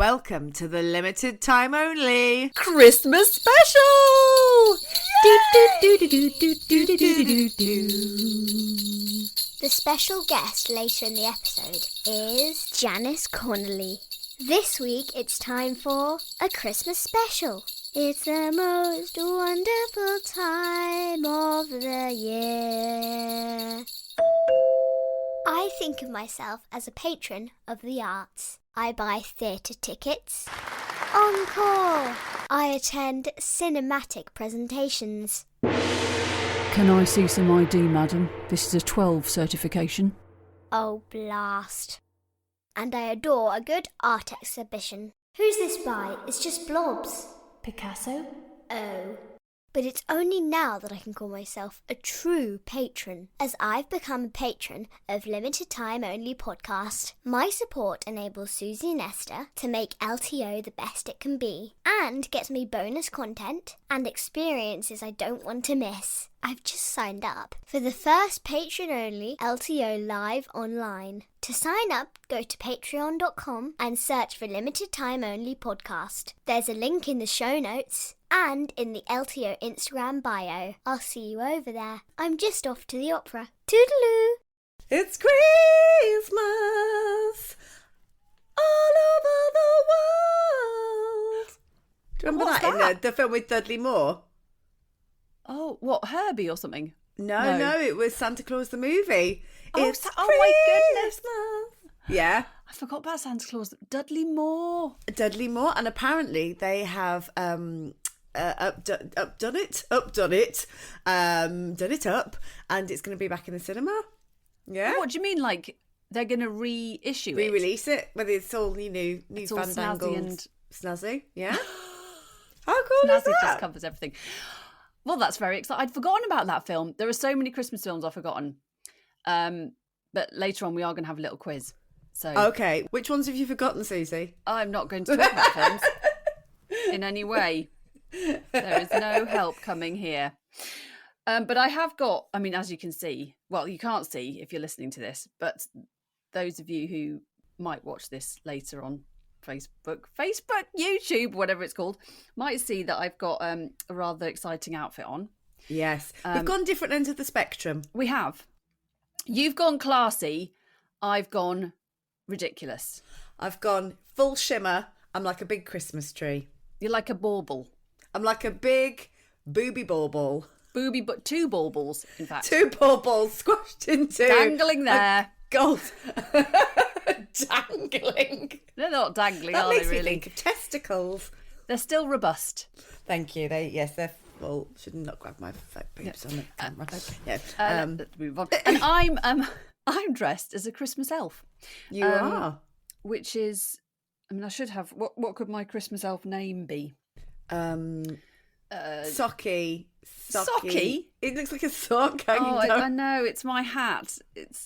Welcome to the limited time only Christmas Special! The special guest later in the episode is Janice Connolly. This week it's time for a Christmas Special. It's the most wonderful time of the year. I think of myself as a patron of the arts. I buy theatre tickets. Encore! I attend cinematic presentations. Can I see some ID, madam? This is a 12 certification. Oh, blast. And I adore a good art exhibition. Who's this by? It's just blobs. Picasso? Oh. But it's only now that I can call myself a true patron, as I've become a patron of Limited Time Only podcast. My support enables Susie and Esther to make LTO the best it can be, and gets me bonus content and experiences I don't want to miss. I've just signed up for the first patron-only LTO live online. To sign up, go to patreon.com and search for Limited Time Only podcast. There's a link in the show notes and in the LTO Instagram bio. I'll see you over there. I'm just off to the opera. Toodaloo! It's Christmas all over the world. Do you remember that in the film with Dudley Moore? Oh, what, Herbie or something? No, it was Santa Claus the movie. Oh, It's my goodness. Christmas. Yeah. I forgot about Santa Claus. Dudley Moore. Dudley Moore, and apparently they have done it up, and it's going to be back in the cinema. Yeah. What do you mean, like they're going to reissue it? Re-release it, whether it's all new It's all fandangled snazzy and snazzy. Yeah. How cool is snazzy that? just covers everything. Well, that's very exciting. I'd forgotten about that film. There are so many Christmas films I've forgotten. But later on, we are going to have a little quiz. So Okay, which ones have you forgotten, Susie? I'm not going to talk about films in any way. There is no help coming here. But I have got, I mean, as you can see, well, you can't see if you're listening to this, but those of you who might watch this later on Facebook, YouTube, whatever it's called, might see that I've got a rather exciting outfit on. Yes, we've gone different ends of the spectrum. We have. You've gone classy. I've gone ridiculous. I've gone full shimmer. I'm like a big Christmas tree. You're like a bauble. I'm like a big booby bauble. Booby, but two baubles, in fact. Two baubles squashed into Dangling there. Gold. Dangling. They're not dangling, That are makes they me really? think of testicles. They're still robust. Thank you. They're full. Should not grab my boobs on the camera. Yeah. Let's move on. And I'm dressed as a Christmas elf. You are. Which is, I mean, I should have. What could my Christmas elf name be? Socky. Socky? It looks like a sock hanging down. I know. It's my hat. It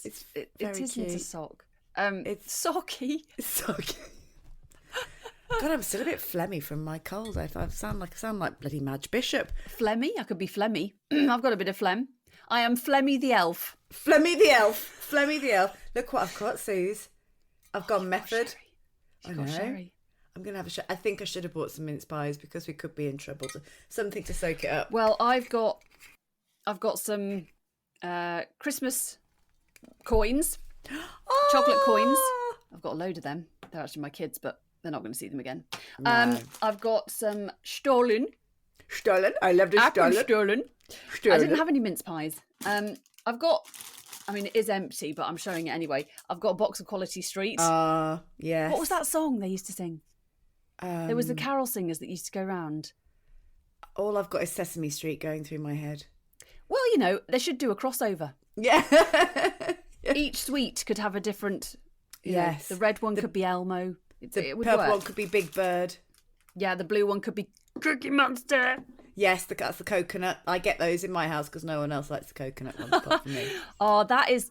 very isn't a cute. sock. It's Socky. Socky. God, I'm still a bit phlegmy from my cold. I sound like bloody Madge Bishop. Phlegmy? I could be phlegmy. I've got a bit of phlegm. I am Phlegmy the elf. Flemmy the elf. Flemmy the elf. Look what I've got, Suze. I've gone method. You've got sherry. I'm going to have I think I should have bought some mince pies because we could be in trouble. Something to soak it up. Well, I've got some Christmas coins, chocolate coins. I've got a load of them. They're actually my kids, but they're not going to see them again. No. I've got some Stollen. Stollen. I love the Stollen. Stollen. I didn't have any mince pies. I've got, I mean, it is empty, but I'm showing it anyway. I've got a box of Quality Street. Yes. What was that song they used to sing? There was the carol singers that used to go round. All I've got is Sesame Street going through my head. Well, you know, they should do a crossover. Yeah. Each sweet could have a different. Yes. The red one could be Elmo. The It would purple work. one could be Big Bird. Yeah, the blue one could be Cookie Monster. Yes, that's the coconut. I get those in my house because no one else likes the coconut one apart from me. Oh, that's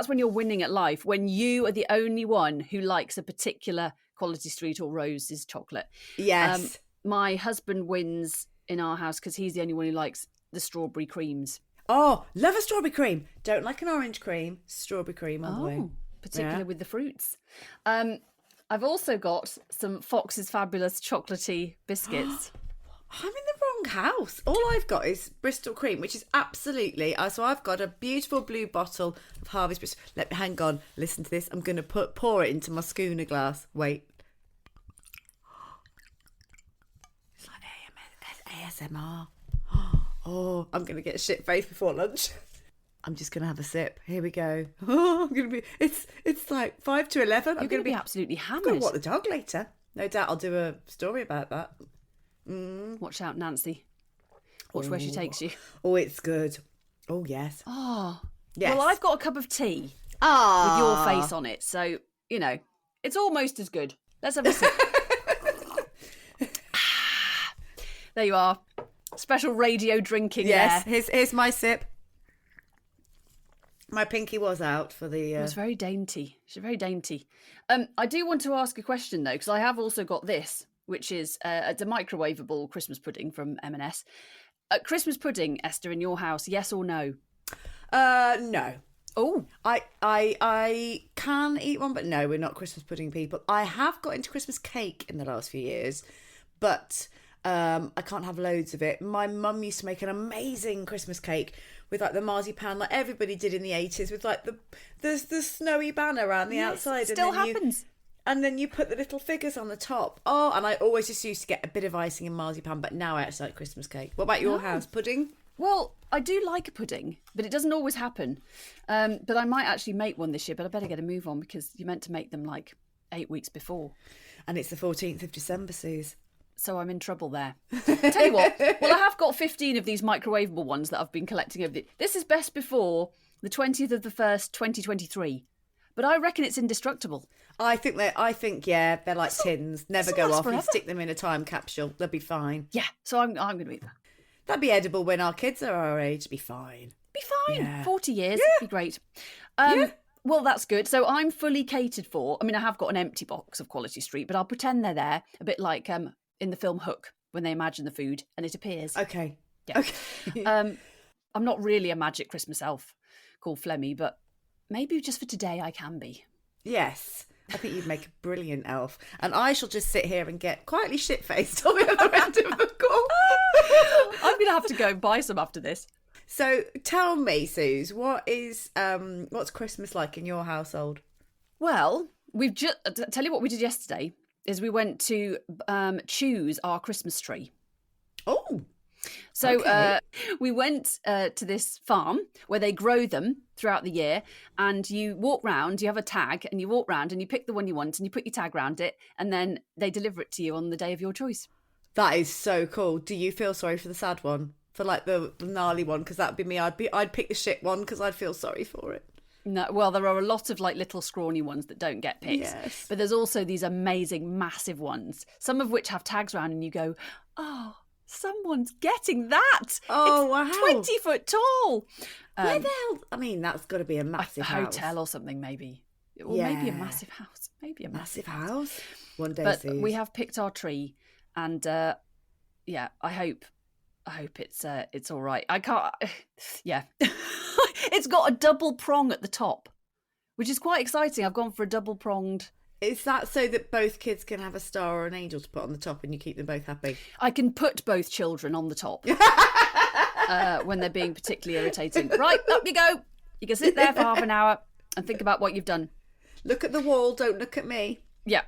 when you're winning at life. When you are the only one who likes a particular Quality Street or Rose's chocolate. Yes. My husband wins in our house because he's the only one who likes the strawberry creams. Oh, love a strawberry cream. Don't like an orange cream. Strawberry cream all the way. Particularly with the fruits. I've also got some Fox's Fabulous chocolatey biscuits. I'm in the wrong house. All I've got is Bristol cream, which is absolutely... So I've got a beautiful blue bottle of Harvey's Bristol. Hang on, listen to this. I'm going to pour it into my schooner glass. Wait. It's like ASMR. Oh, I'm going to get a shit face before lunch. I'm just going to have a sip. Here we go. Oh, I'm going to be... It's like 5 to 11. You're going to be absolutely hammered. I'm going to walk the dog later. No doubt I'll do a story about that. Watch out, Nancy. Watch where she takes you. Oh, it's good. Oh, yes. Oh. Yes. Well, I've got a cup of tea with with your face on it. So, it's almost as good. Let's have a sip. There you are. Special radio drinking Yes, there. here's my sip. My pinky was out for the... It was very dainty. She's very dainty. I do want to ask a question, though, because I have also got this, which is it's a microwavable Christmas pudding from M&S. Christmas pudding, Esther, in your house, yes or no? No. Oh. I can eat one, but no, we're not Christmas pudding people. I have got into Christmas cake in the last few years, but I can't have loads of it. My mum used to make an amazing Christmas cake with like the marzipan, like everybody did in the 80s, with like the snowy banner around the outside. Still happens. And then you put the little figures on the top. Oh, and I always just used to get a bit of icing and marzipan, but now I actually like Christmas cake. What about your house? Pudding? Well, I do like a pudding, but it doesn't always happen. But I might actually make one this year, but I better get a move on because you're meant to make them like 8 weeks before. And it's the 14th of December, Suze. So I'm in trouble there. Tell you what, well, I have got 15 of these microwavable ones that I've been collecting over This is best before the 20th of the 1st, 2023. But I reckon it's indestructible. I think they're like tins, never go off. Forever. You stick them in a time capsule, they'll be fine. Yeah, so I'm going to eat that. That'd be edible when our kids are our age. Be fine. Be fine. Yeah. 40 years, Yeah. be great. Yeah. Well, that's good. So I'm fully catered for. I mean, I have got an empty box of Quality Street, but I'll pretend they're there, a bit like in the film Hook, when they imagine the food and it appears. Okay. Yeah. Okay. I'm not really a magic Christmas elf called Flemmy, but maybe just for today I can be. Yes. I think you'd make a brilliant elf. And I shall just sit here and get quietly shit-faced on the other end of the call. I'm going to have to go and buy some after this. So tell me, Suze, what's Christmas like in your household? Well, we've just... tell you what we did yesterday is we went to choose our Christmas tree. Oh, So okay. we went to this farm where they grow them throughout the year, and you walk round, you have a tag, and you walk round and you pick the one you want and you put your tag round it, and then they deliver it to you on the day of your choice. That is so cool. Do you feel sorry for the sad one? For like the gnarly one? Because that'd be me. I'd pick the shit one because I'd feel sorry for it. No, well, there are a lot of like little scrawny ones that don't get picked. Yes. But there's also these amazing, massive ones, some of which have tags around and you go, oh, someone's getting that. Oh, it's wow. 20 foot tall. Where the hell? I mean, that's got to be a massive A house. hotel or something, maybe. Or maybe a Yeah. massive house. Maybe a Massive house. One day, But Suze. we have picked our tree, and yeah, I hope it's all right. I can't. Yeah, it's got a double prong at the top, which is quite exciting. I've gone for a double pronged. Is that so that both kids can have a star or an angel to put on the top and you keep them both happy? I can put both children on the top when they're being particularly irritating. Right, up you go. You can sit there for half an hour and think about what you've done. Look at the wall, don't look at me. Yeah.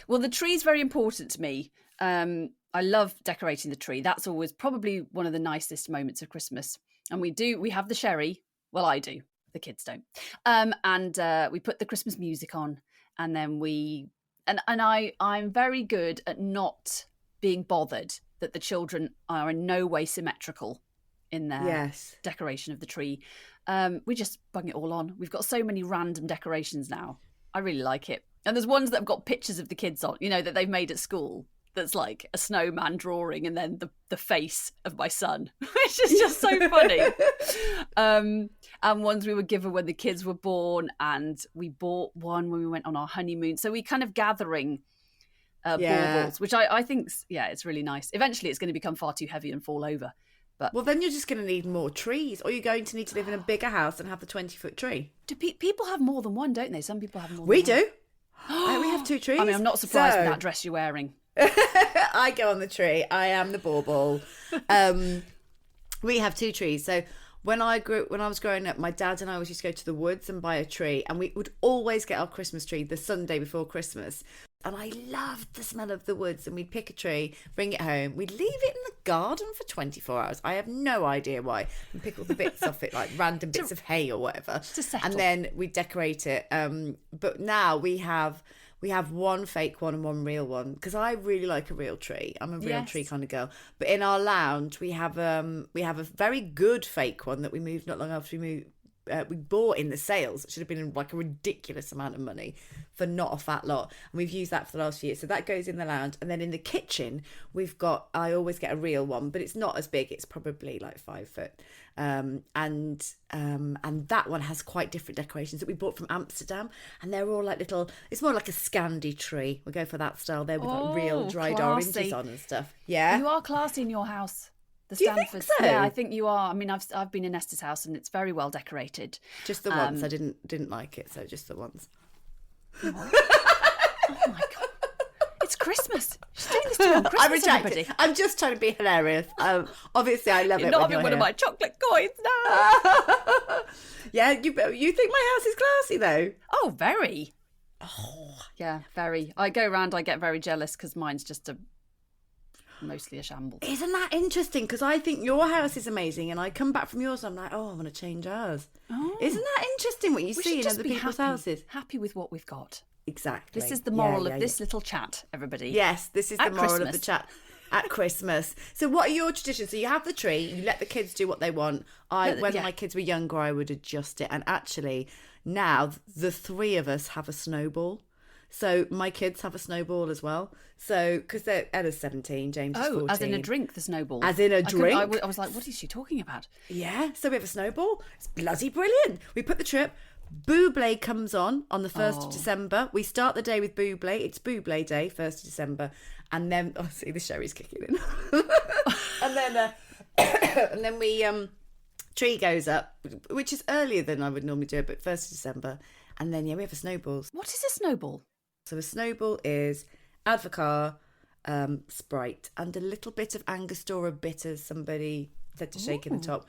Well, the tree's very important to me. I love decorating the tree. That's always probably one of the nicest moments of Christmas. And we have the sherry. Well, I do. The kids don't. And we put the Christmas music on. And then I'm very good at not being bothered that the children are in no way symmetrical in their decoration of the tree. We just bung it all on. We've got so many random decorations now. I really like it. And there's ones that have got pictures of the kids on, that they've made at school. That's like a snowman drawing and then the face of my son, which is just so funny. And ones we were given when the kids were born, and we bought one when we went on our honeymoon. So we kind of gathering baubles, which I think, it's really nice. Eventually it's going to become far too heavy and fall over. But Well, then you're just going to need more trees, or you're going to need to live in a bigger house and have the 20-foot tree. do people have more than one, don't they? Some people have more We than one. do. We have 2 trees. I mean, I'm not surprised with So- that dress you're wearing. I go on the tree. I am the bauble. We have 2 trees. So when I was growing up, my dad and I always used to go to the woods and buy a tree, and we would always get our Christmas tree the Sunday before Christmas. And I loved the smell of the woods, and we'd pick a tree, bring it home. We'd leave it in the garden for 24 hours. I have no idea why. And pick all the bits off it, like random bits of hay or whatever. To settle. And then we'd decorate it. But now we have 1 fake one and 1 real one, because I really like a real tree. I'm a real tree kind of girl. But in our lounge, we have a very good fake one that we moved not long after we moved. We bought in the sales. It should have been like a ridiculous amount of money for not a fat lot, and we've used that for the last few years. So that goes in the lounge, and then in the kitchen I always get a real one, but it's not as big. It's probably like 5 foot, and that one has quite different decorations that we bought from Amsterdam, and they're all like little. It's more like a Scandi tree. We'll go for that style there with like real dried classy. oranges on and stuff. Yeah, You are classy in your house. The Do you think Stanfords. so? Yeah, I think you are. I mean, I've been in Esther's house, and it's very well decorated. just the once. I didn't like it, so just the once. Oh my god! It's Christmas. She's doing this to you on Christmas, I reject everybody. it. I'm just trying to be hilarious. Obviously, I love You're it. not when having you're one of here. my chocolate coins, no. Yeah, you think my house is classy though? Oh, very. Oh, yeah, very. I go around. I get very jealous because mine's just mostly a shambles. Isn't that interesting? Because I think your house is amazing, and I come back from yours, and I'm like, oh, I want to change ours. Oh. Isn't that interesting what you We see should in just other be people's happy, houses? happy with what we've got. Exactly. This is the Yeah, moral yeah, of this little chat, everybody. Yes, this is the At moral of the Christmas. chat. At Christmas. So what are your traditions? So you have the tree, you let the kids do what they want. When yeah. my kids were younger, I would adjust it. And actually, now the 3 of us have a snowball. So my kids have a snowball as well. So, because Ella's 17, James is 14. as in a drink, the snowball. As in a drink? I was like, what is she talking about? Yeah, so we have a snowball. It's bloody brilliant. We put the trip. Buble comes on the 1st of December. We start the day with Buble. It's Buble Day, 1st of December. And then, see, the sherry's kicking in. and then we, tree goes up, which is earlier than I would normally do it, but 1st of December. And then, we have a snowballs. What is a snowball? So a snowball is Advocar, Sprite, and a little bit of Angostura bitters, somebody said to shake in the top.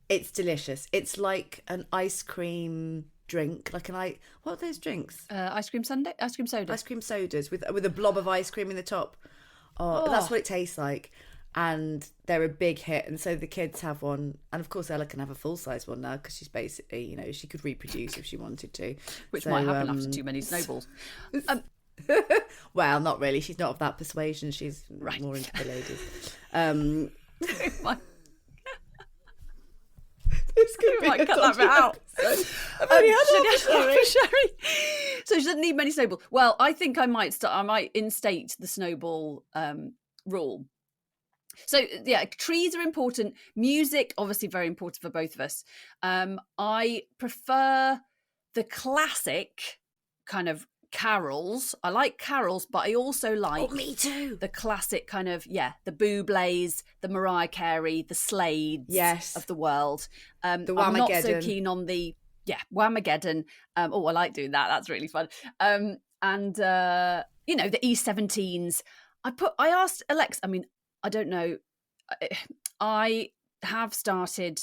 It's delicious. It's like an ice cream drink, what are those drinks? Ice cream sundae? Ice cream soda? Ice cream sodas with a blob of ice cream in the top. Oh, that's what it tastes like. And they're a big hit. And so the kids have one. And of course, Ella can have a full-size one now because she's basically, she could reproduce if she wanted to. Which might happen after too many snowballs. Well, not really. She's not of that persuasion. She's more into the ladies. We might cut that bit out. I've only had half a sherry. So she doesn't need many snowballs. Well, I think I might instate the snowball rule. So yeah, trees are important. Music, obviously, very important for both of us. I prefer the classic kind of carols. I like carols, but I also like me too. the classic kind of the Bublé's, the Mariah Carey, the Slades of the world. The I'm not so Whamageddon. keen on the Whamageddon. I like doing that. That's really fun. And the E17s. I asked Alexa. I mean, I don't know. I have started.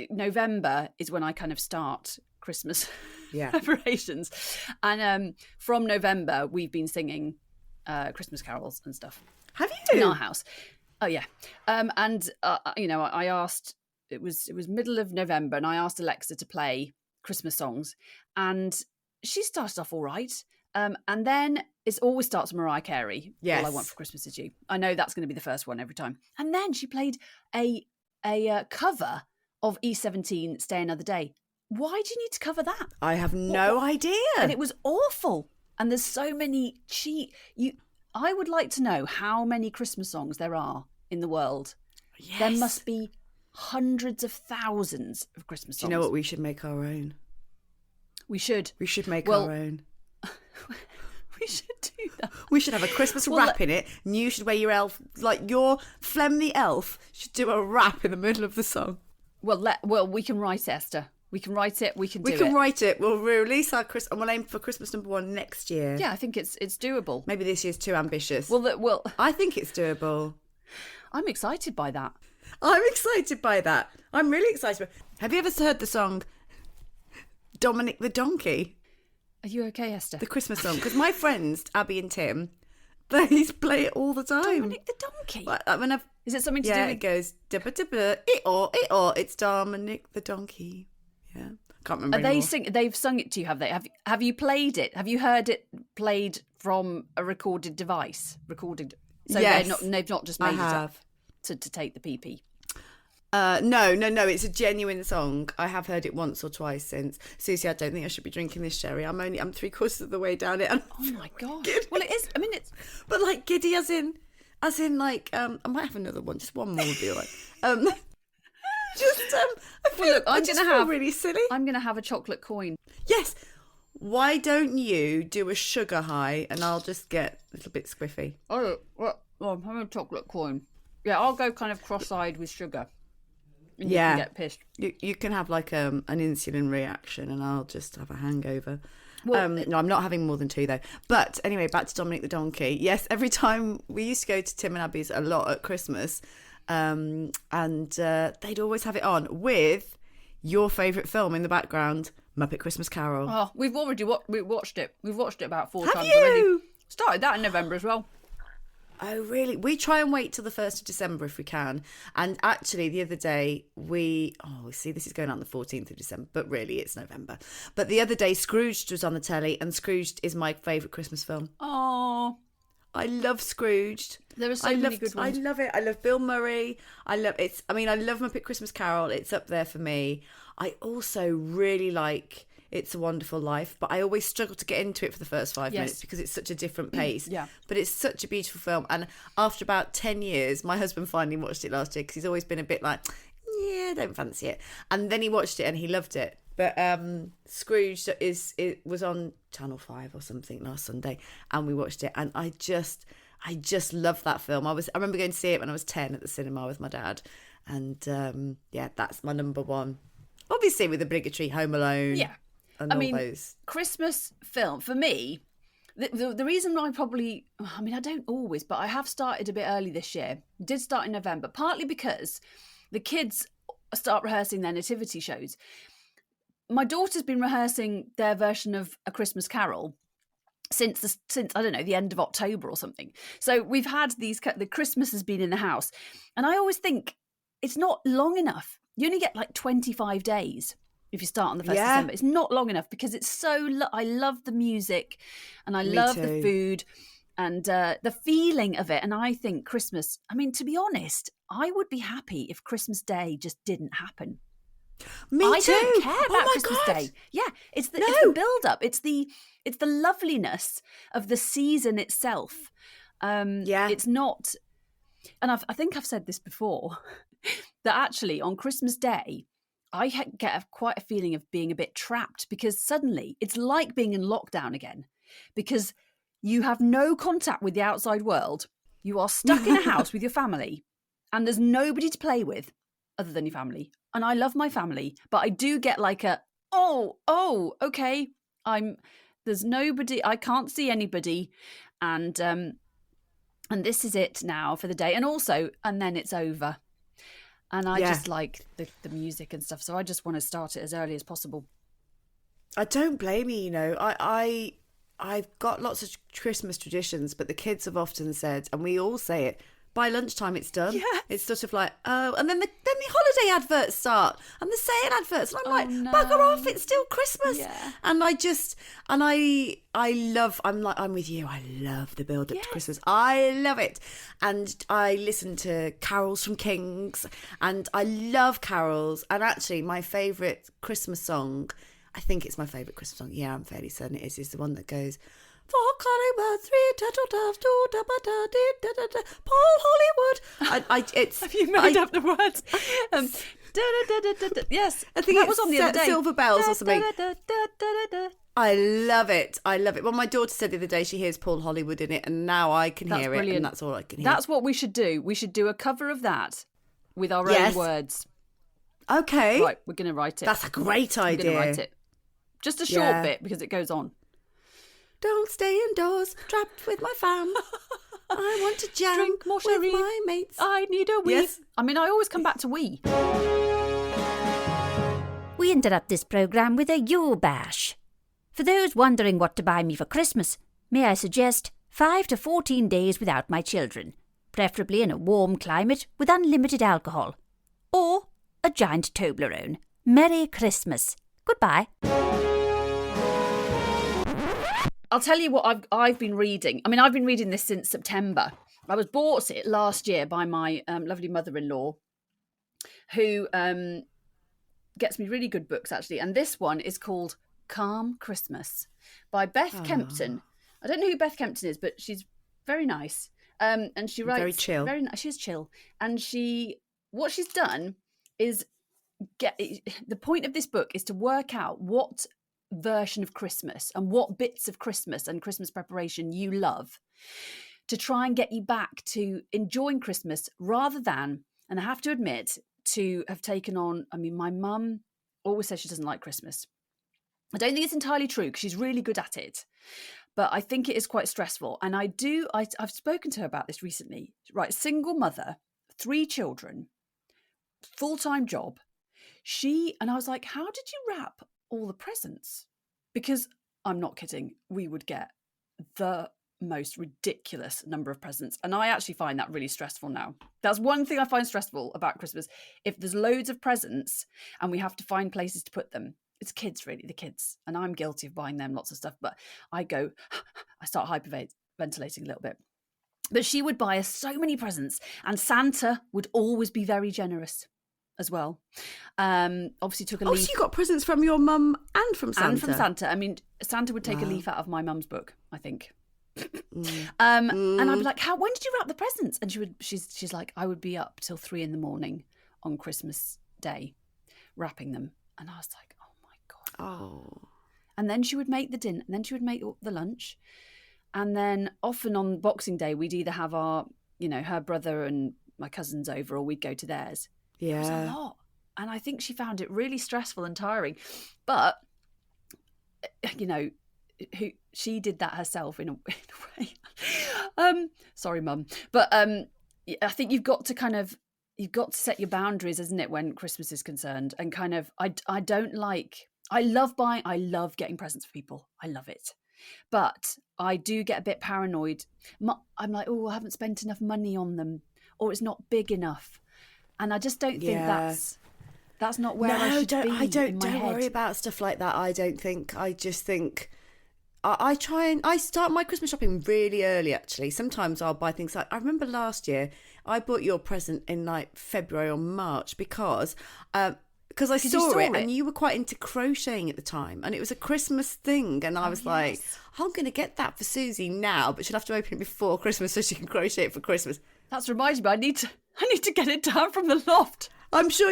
November is when I kind of start Christmas preparations, and from November we've been singing Christmas carols and stuff. Have you in our house? Oh yeah, I asked. It was middle of November, and I asked Alexa to play Christmas songs, and she started off all right. And then it always starts with Mariah Carey. Yes. All I Want for Christmas Is You. I know that's going to be the first one every time. And then she played a cover of E17 Stay Another Day. Why do you need to cover that? I have no idea. And it was awful. And there's so many I would like to know how many Christmas songs there are in the world. Yes. There must be hundreds of thousands of Christmas songs. Do you know what? We should make our own. We should. We should make our own. We should do that. We should have a Christmas rap in it, and you should wear your elf, like your Flem the elf should do a rap in the middle of the song. Well, we can write Esther. We can write it. We can do it. We can write it. We'll release our and we'll aim for Christmas number 1 next year. Yeah, I think it's doable. Maybe this year's too ambitious. Well, I think it's doable. I'm excited by that. I'm excited by that. I'm really excited. Have you ever heard the song Dominic the Donkey? Are you okay, Esther? The Christmas song. Because my friends, Abby and Tim, they play it all the time. Dominic the Donkey? Is it something to do with... it goes, it-or, it's Dominic the Donkey. Yeah. Can't remember anymore. They've sung it to you, have they? Have you played it? Have you heard it played from a recorded device? So yes. they've not just made I it have. up to take the PP. No, it's a genuine song. I have heard it once or twice since. Susie, I don't think I should be drinking this sherry. I'm 3/4 of the way down it. And oh my god! Giddy. Well, it is. I mean, it's but like giddy, as in like I might have another one. Just one more would be all right. I feel really silly. I'm gonna have a chocolate coin. Yes. Why don't you do a sugar high and I'll just get a little bit squiffy? Oh, well, I'm having a chocolate coin. Yeah, I'll go kind of cross-eyed with sugar. And you can get pissed. You can have like an insulin reaction and I'll just have a hangover. Well, no, I'm not having more than 2 though. But anyway, back to Dominic the Donkey. Yes, every time we used to go to Tim and Abby's a lot at Christmas, and they'd always have it on with your favourite film in the background, Muppet Christmas Carol. Oh, we've already watched it. We've watched it about 4 times you? already. Started that in November as well. Oh, really? We try and wait till the 1st of December if we can. And actually, the other day, see, this is going on the 14th of December, but really it's November. But the other day, Scrooged was on the telly, and Scrooged is my favourite Christmas film. Oh, I love Scrooged. There are so many good ones. I love it. I love Bill Murray. I love Muppet Christmas Carol. It's up there for me. I also really like It's a Wonderful Life, but I always struggle to get into it for the first 5 minutes because it's such a different pace. Yeah. But it's such a beautiful film. And after about 10 years, my husband finally watched it last year because he's always been a bit like, yeah, don't fancy it. And then he watched it and he loved it. But Scrooge was on Channel 5 or something last Sunday and we watched it. And I just love that film. I remember going to see it when I was 10 at the cinema with my dad. And that's my number 1. Obviously with the obligatory Home Alone. Yeah. Those. Christmas film, for me, the reason I don't always, but I have started a bit early this year. Did start in November, partly because the kids start rehearsing their nativity shows. My daughter's been rehearsing their version of A Christmas Carol since I don't know, the end of October or something. So we've had the Christmas has been in the house. And I always think it's not long enough. You only get like 25 days. If you start on the 1st of December, it's not long enough because it's so... I love the music and I love the food and the feeling of it. And I think Christmas... I mean, to be honest, I would be happy if Christmas Day just didn't happen. Me too. I don't care about Christmas God. Day. Yeah, it's the build-up. It's the loveliness of the season itself. It's not... And I think I've said this before, that actually on Christmas Day... I get quite a feeling of being a bit trapped because suddenly it's like being in lockdown again because you have no contact with the outside world. You are stuck in a house with your family and there's nobody to play with other than your family. And I love my family, but I do get like okay, there's nobody, I can't see anybody. And this is it now for the day. And then it's over. And I just like the music and stuff. So I just want to start it as early as possible. I don't blame you, I've got lots of Christmas traditions, but the kids have often said, and we all say it, by lunchtime it's done. Yes. It's sort of like, and then the holiday adverts start and the sale adverts. And I'm no. bugger off, it's still Christmas. Yeah. And I'm with you. I love the build up to Christmas. I love it. And I listen to carols from Kings and I love carols. And actually my favourite Christmas song, I think it's my favourite Christmas song. Yeah, I'm fairly certain it is the one that goes, "For Hollywood, 3 turtle doves, 2 da ba da dee da da da, Paul Hollywood." Have you made up the words? Yes, I think that it was on the other day. Silver Bells or something. I love it. Well, my daughter said the other day she hears Paul Hollywood in it, and now I can hear it, and that's all I can hear. That's what we should do. We should do a cover of that with our own words. Okay. Right, we're going to write it. That's a great We're idea. going to write it. Just a short bit because it goes on. Don't stay indoors, trapped with my fam. I want to jam Drink more with sherry. my mates. I need a wee. Yes. I mean, I always come back to wee. We interrupt this programme with a Yule Bash. For those wondering what to buy me for Christmas, may I suggest 5 to 14 days without my children, preferably in a warm climate with unlimited alcohol. Or a giant Toblerone. Merry Christmas. Goodbye. I'll tell you what I've been reading. I mean, I've been reading this since September. I was bought it last year by my lovely mother-in-law, who gets me really good books, actually. And this one is called Calm Christmas by Beth Kempton. I don't know who Beth Kempton is, but she's very nice. And she writes... Very chill. Very nice. She's chill. And what she's done is... The point of this book is to work out what version of Christmas and what bits of Christmas and Christmas preparation you love, to try and get you back to enjoying Christmas rather than, and I have to admit, to have taken on, I mean, my mum always says she doesn't like Christmas. I don't think it's entirely true because she's really good at it, but I think it is quite stressful. And I've spoken to her about this recently. Right, single mother, 3 children, full-time job. And I was like, how did you wrap all the presents? Because I'm not kidding, we would get the most ridiculous number of presents. And I actually find that really stressful now. That's one thing I find stressful about Christmas. If there's loads of presents and we have to find places to put them, it's kids, really, the kids. And I'm guilty of buying them lots of stuff, but I start hyperventilating a little bit. But she would buy us so many presents, and Santa would always be very generous as well. Obviously took a leaf. So you got presents from your mum and from Santa? And from Santa. I mean, Santa would take a leaf out of my mum's book, I think. And I'd be like, when did you wrap the presents? And she's like, I would be up till 3 a.m. on Christmas Day wrapping them. And I was like, oh my God. Oh. And then she would make the dinner, and then she would make the lunch. And then often on Boxing Day, we'd either have her brother and my cousins over, or we'd go to theirs. Yeah. It was a lot. And I think she found it really stressful and tiring. But, she did that herself in a way. Sorry, Mum. But I think you've got to set your boundaries, isn't it, when Christmas is concerned? And kind of, I love getting presents for people. I love it. But I do get a bit paranoid. I'm like, I haven't spent enough money on them, or it's not big enough. And I just don't think that's not where I should be. Don't worry about stuff like that. I don't think. I just think I start my Christmas shopping really early, actually. Sometimes I'll buy things like, I remember last year I bought your present in like February or March because I saw it and you were quite into crocheting at the time, and it was a Christmas thing, and I was like, I'm going to get that for Susie now, but she'll have to open it before Christmas so she can crochet it for Christmas. That's reminded me, I need to get it down from the loft. I'm sure.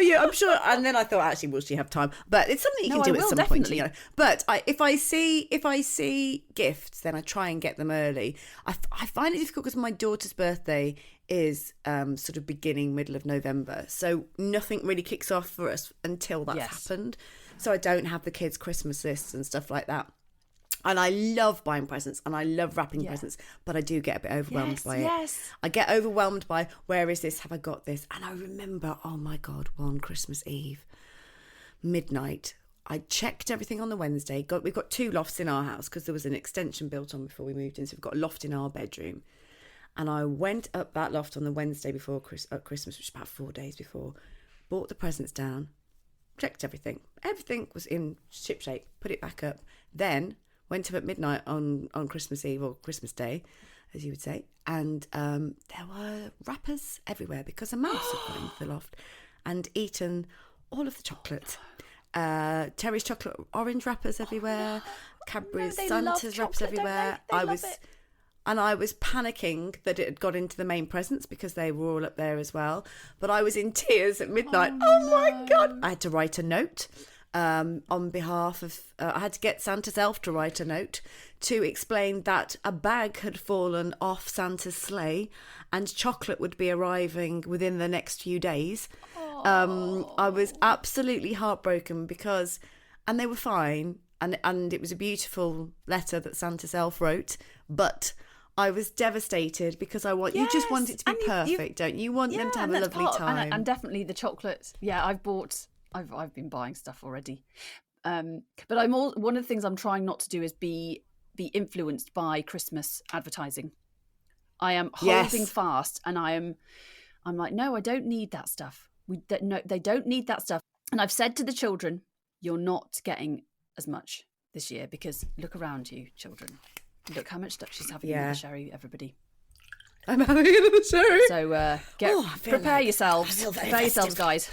And then I thought, actually, will she have time? But it's something you can do at some point. But if I see gifts, then I try and get them early. I find it difficult because my daughter's birthday is sort of middle of November, so nothing really kicks off for us until that's happened. So I don't have the kids' Christmas lists and stuff like that. And I love buying presents and I love wrapping presents, but I do get a bit overwhelmed by it. I get overwhelmed by, where is this? Have I got this? And I remember, oh my God, one Christmas Eve, midnight, I checked everything on the Wednesday. We've got 2 lofts in our house because there was an extension built on before we moved in. So we've got a loft in our bedroom. And I went up that loft on the Wednesday before Christmas, which is about 4 days before, brought the presents down, checked everything. Everything was in shipshape, put it back up. Then went up at midnight on Christmas Eve or Christmas Day, as you would say, and there were wrappers everywhere because a mouse had got into the loft and eaten all of the chocolate. Terry's chocolate orange wrappers everywhere, Cadbury's Santa's wrappers everywhere. I was panicking that it had got into the main presents because they were all up there as well. But I was in tears at midnight. Oh my God! I had to write a note. On behalf of, I had to get Santa's elf to write a note to explain that a bag had fallen off Santa's sleigh and chocolate would be arriving within the next few days. I was absolutely heartbroken because, and they were fine, and it was a beautiful letter that Santa's elf wrote, but I was devastated because you just want it to be perfect, don't you? You want them to have a lovely time. And definitely the chocolates. Yeah, I've been buying stuff already. But one of the things I'm trying not to do is be influenced by Christmas advertising. I am holding fast, and I'm like, no, I don't need that stuff. They don't need that stuff. And I've said to the children, you're not getting as much this year because look around you, children. Look how much stuff she's having in the sherry, everybody. I'm having it in the sherry. So prepare yourselves. Prepare yourselves, guys.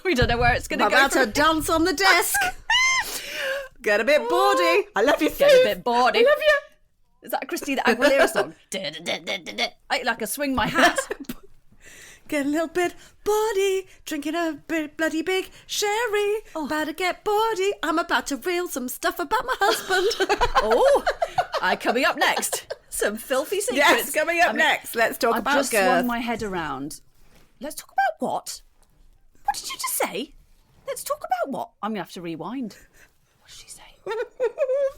We don't know where it's going to go. I'm about to dance on the desk. Get a bit bawdy. I love you, Get a bit bawdy. I love you. Is that a Christina Aguilera song? I like a swing my hat. Get a little bit bawdy, drinking a bit bloody big sherry. About to get bawdy. I'm about to reel some stuff about my husband. Coming up next, some filthy secrets. Yes, coming up next. Let's talk about I've just girth. swung my head around. Let's talk about what? What did you just say? Let's talk about what? I'm going to have to rewind. What did she say?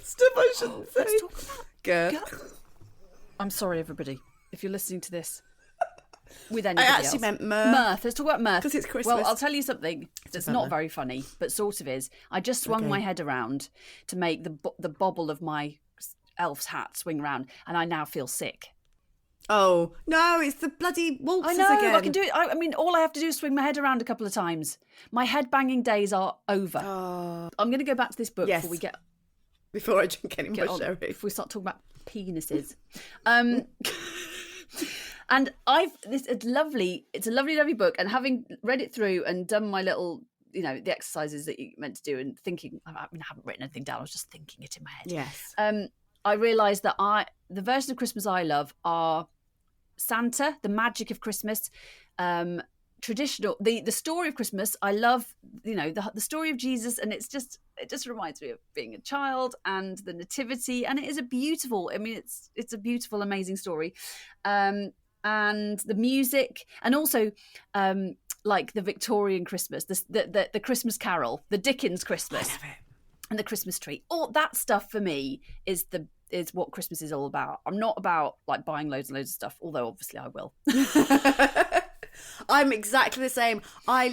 Stuff I shouldn't say. Let's talk about girth. I'm sorry, everybody, if you're listening to this with I anybody actually else. meant mirth. Mirth. Let's talk about mirth. Because it's Christmas. Well, I'll tell you something that's not very funny, but sort of is. I just swung my head around to make the bobble of my elf's hat swing round, and I now feel sick. Oh, no, it's the bloody waltzes I know, again. I can do it. I mean, all I have to do is swing my head around a couple of times. My head banging days are over. I'm going to go back to this book before I drink any more sherry. If we start talking about penises. And it's a lovely book, and having read it through and done my little, the exercises that you're meant to do and thinking, I haven't written anything down, I was just thinking it in my head. Yes. I realised that the version of Christmas I love are Santa, the magic of Christmas, traditional, the story of Christmas. I love, the story of Jesus, and it just reminds me of being a child and the nativity, and it is a beautiful, it's a beautiful, amazing story. And the music, and also like the Victorian Christmas, the Christmas Carol, the Dickens Christmas. I love it. And the Christmas tree, all that stuff for me is what Christmas is all about. I'm not about like buying loads and loads of stuff, although obviously I will. I'm exactly the same. I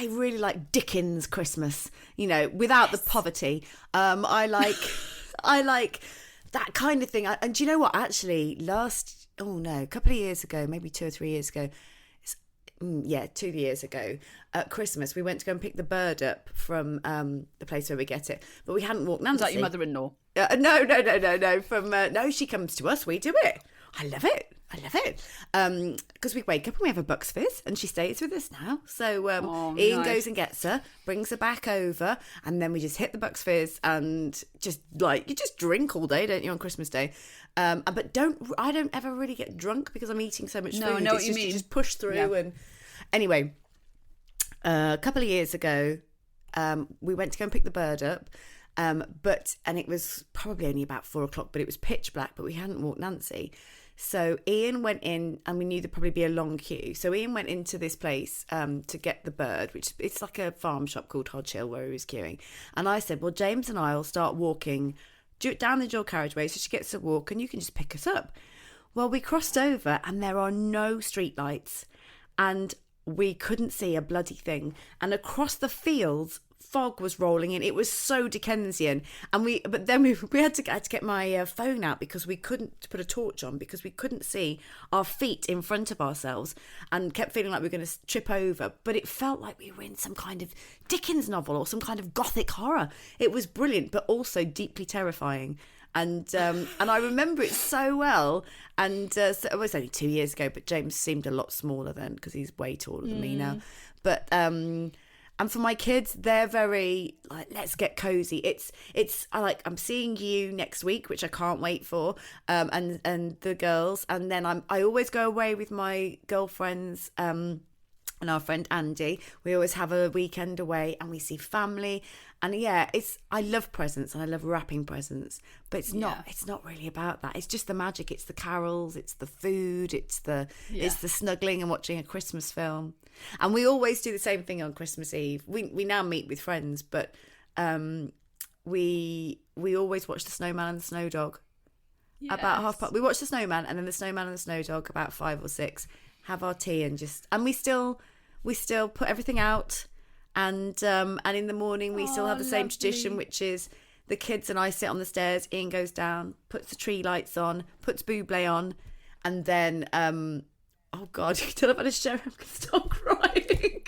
really like Dickens Christmas, without the poverty. I like that kind of thing. And do you know what? Actually, a couple of years ago, maybe 2 or 3 years ago, 2 years ago at Christmas, we went to go and pick the bird up from the place where we get it, but we hadn't walked Nancy. Is that your mother-in-law? No, she comes to us, we do it. I love it because we wake up and we have a Bucks Fizz, and she stays with us now, so Ian goes and gets her, brings her back over, and then we just hit the Bucks Fizz and just you just drink all day, don't you, on Christmas Day? But I don't ever really get drunk because I'm eating so much food. I know what you mean. You just push through. And anyway, a couple of years ago, we went to go and pick the bird up, and it was probably only about 4:00, but it was pitch black, but we hadn't walked Nancy. So Ian went in, and we knew there'd probably be a long queue. So Ian went into this place to get the bird, which it's like a farm shop called Hodge Hill where he was queuing. And I said, well, James and I will start walking down the dual carriageway so she gets to walk and you can just pick us up. Well, we crossed over and there are no street lights and we couldn't see a bloody thing. And across the fields, fog was rolling in. It was so Dickensian. And but then we had to get my phone out because we couldn't put a torch on because we couldn't see our feet in front of ourselves and kept feeling like we were going to trip over. But it felt like we were in some kind of Dickens novel or some kind of gothic horror. It was brilliant, but also deeply terrifying. And I remember it so well. And so it was only 2 years ago, but James seemed a lot smaller then because he's way taller than me now. But and for my kids, they're very like, let's get cozy. I'm seeing you next week, which I can't wait for. And the girls, and then I always go away with my girlfriends. And our friend Andy, we always have a weekend away and we see family And I love presents and I love wrapping presents, but it's not really about that. It's just the magic. It's the carols, it's the food, it's the snuggling and watching a Christmas film. And we always do the same thing on Christmas Eve. We now meet with friends, but we always watch the Snowman and the Snow Dog. Yes. About 5:30. We watch the Snowman and then the Snowman and the Snow Dog about 5 or 6. Have our tea and we still put everything out. And in the morning we still have the same tradition, which is the kids and I sit on the stairs. Ian goes down, puts the tree lights on, puts Bublé on, and then oh God, you can tell I've had a shower. I'm gonna start crying.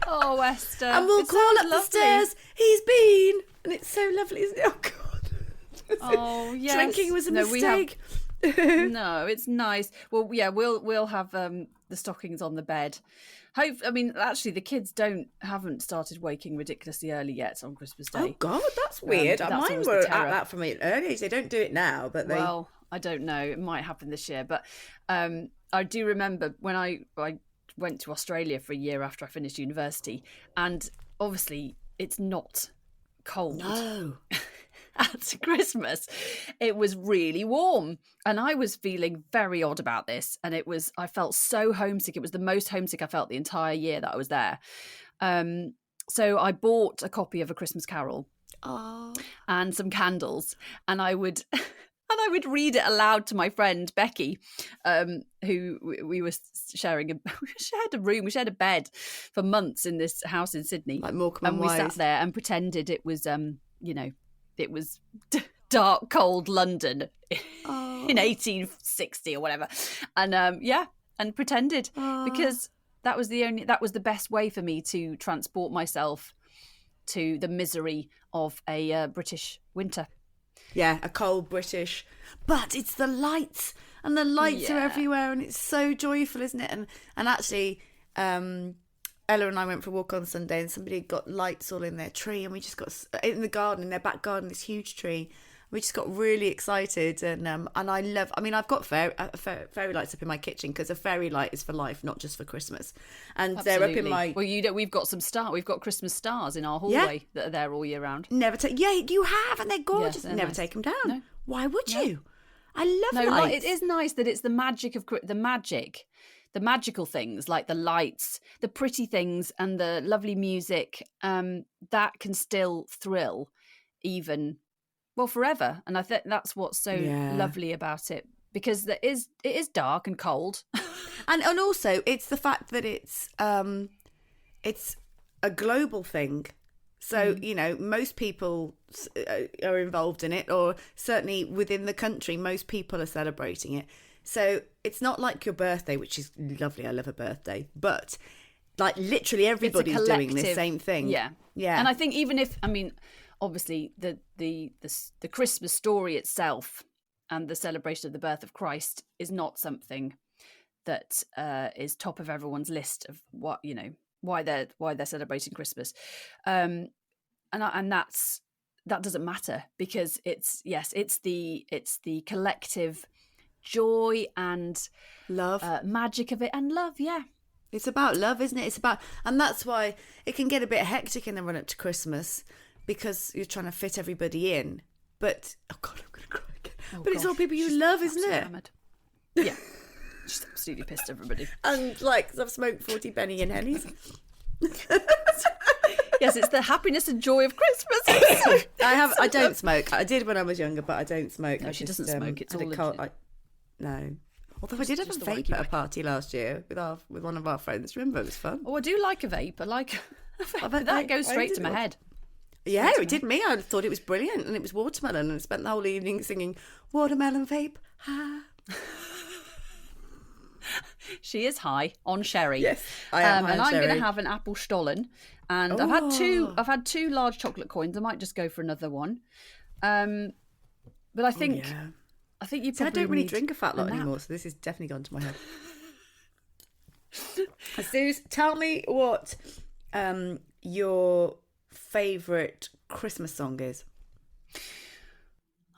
Oh, Esther, and we'll call up the stairs. He's been, and it's so lovely, isn't it? Oh God. Oh yes. Drinking was a mistake. No, it's nice. Well, yeah, we'll have the stockings on the bed. Actually, the kids haven't started waking ridiculously early yet on Christmas Day. Oh God, that's weird. Mine were at that from an early age. They don't do it now, but they. Well, I don't know. It might happen this year, but I do remember when I went to Australia for a year after I finished university, and obviously it's not cold. No. At Christmas, it was really warm, and I was feeling very odd about this. And I felt so homesick. It was the most homesick I felt the entire year that I was there. So I bought a copy of A Christmas Carol and some candles, and I would read it aloud to my friend Becky, who we were sharing. We shared a room, we shared a bed for months in this house in Sydney. Like Morecambe and we sat there and pretended it was, it was dark, cold London in 1860 or whatever, and and pretended because that was the best way for me to transport myself to the misery of a British winter. Yeah, a cold British, but it's the lights, and the lights are everywhere, and it's so joyful, isn't it? And actually, Ella and I went for a walk on Sunday, and somebody had got lights all in their tree, and we just got in the garden, in their back garden, this huge tree. We just got really excited, and I love. I mean, I've got fairy lights up in my kitchen because a fairy light is for life, not just for Christmas. And Absolutely. They're up in my. Well, we've got we've got Christmas stars in our hallway that are there all year round. You have, and they're gorgeous. Yes, they're never nice. Take them down. No. Why would you? I love lights. It is nice that it's the magic of the magical things like the lights, the pretty things, and the lovely music that can still thrill even. Well, forever. And I think that's what's so lovely about it, because it is dark and cold. and also it's the fact that it's a global thing. So, most people are involved in it, or certainly within the country, most people are celebrating it. So it's not like your birthday, which is lovely. I love a birthday, but like literally everybody's doing the same thing. Yeah. Yeah. And I think even if, obviously the Christmas story itself and the celebration of the birth of Christ is not something that is top of everyone's list of what why they're celebrating Christmas, and that doesn't matter, because it's the collective joy and love, magic of it, and love. It's about love, isn't it? And that's why it can get a bit hectic in the run up to Christmas, because you're trying to fit everybody in. But oh God, I'm gonna cry again. It's all people you love, isn't it? Hammered. Yeah, just absolutely pissed everybody. And I've smoked 40 penny and Hennies. Yes, it's the happiness and joy of Christmas. I don't smoke. I did when I was younger, but I don't smoke. No, she doesn't smoke. It's all no. Although I did have a vape at a party last year with one of our friends. Remember, it was fun. Oh, I do like a vape. I like that goes straight to my head. Yeah, it did me. I thought it was brilliant, and it was watermelon, and I spent the whole evening singing watermelon vape. Ha. She is high on sherry. Yes, I am. And I'm going to have an apple stollen, and I've had two large chocolate coins. I might just go for another one. But I think you probably. I don't really drink a fat lot anymore, so this has definitely gone to my head. Suze, tell me what your favourite Christmas song is.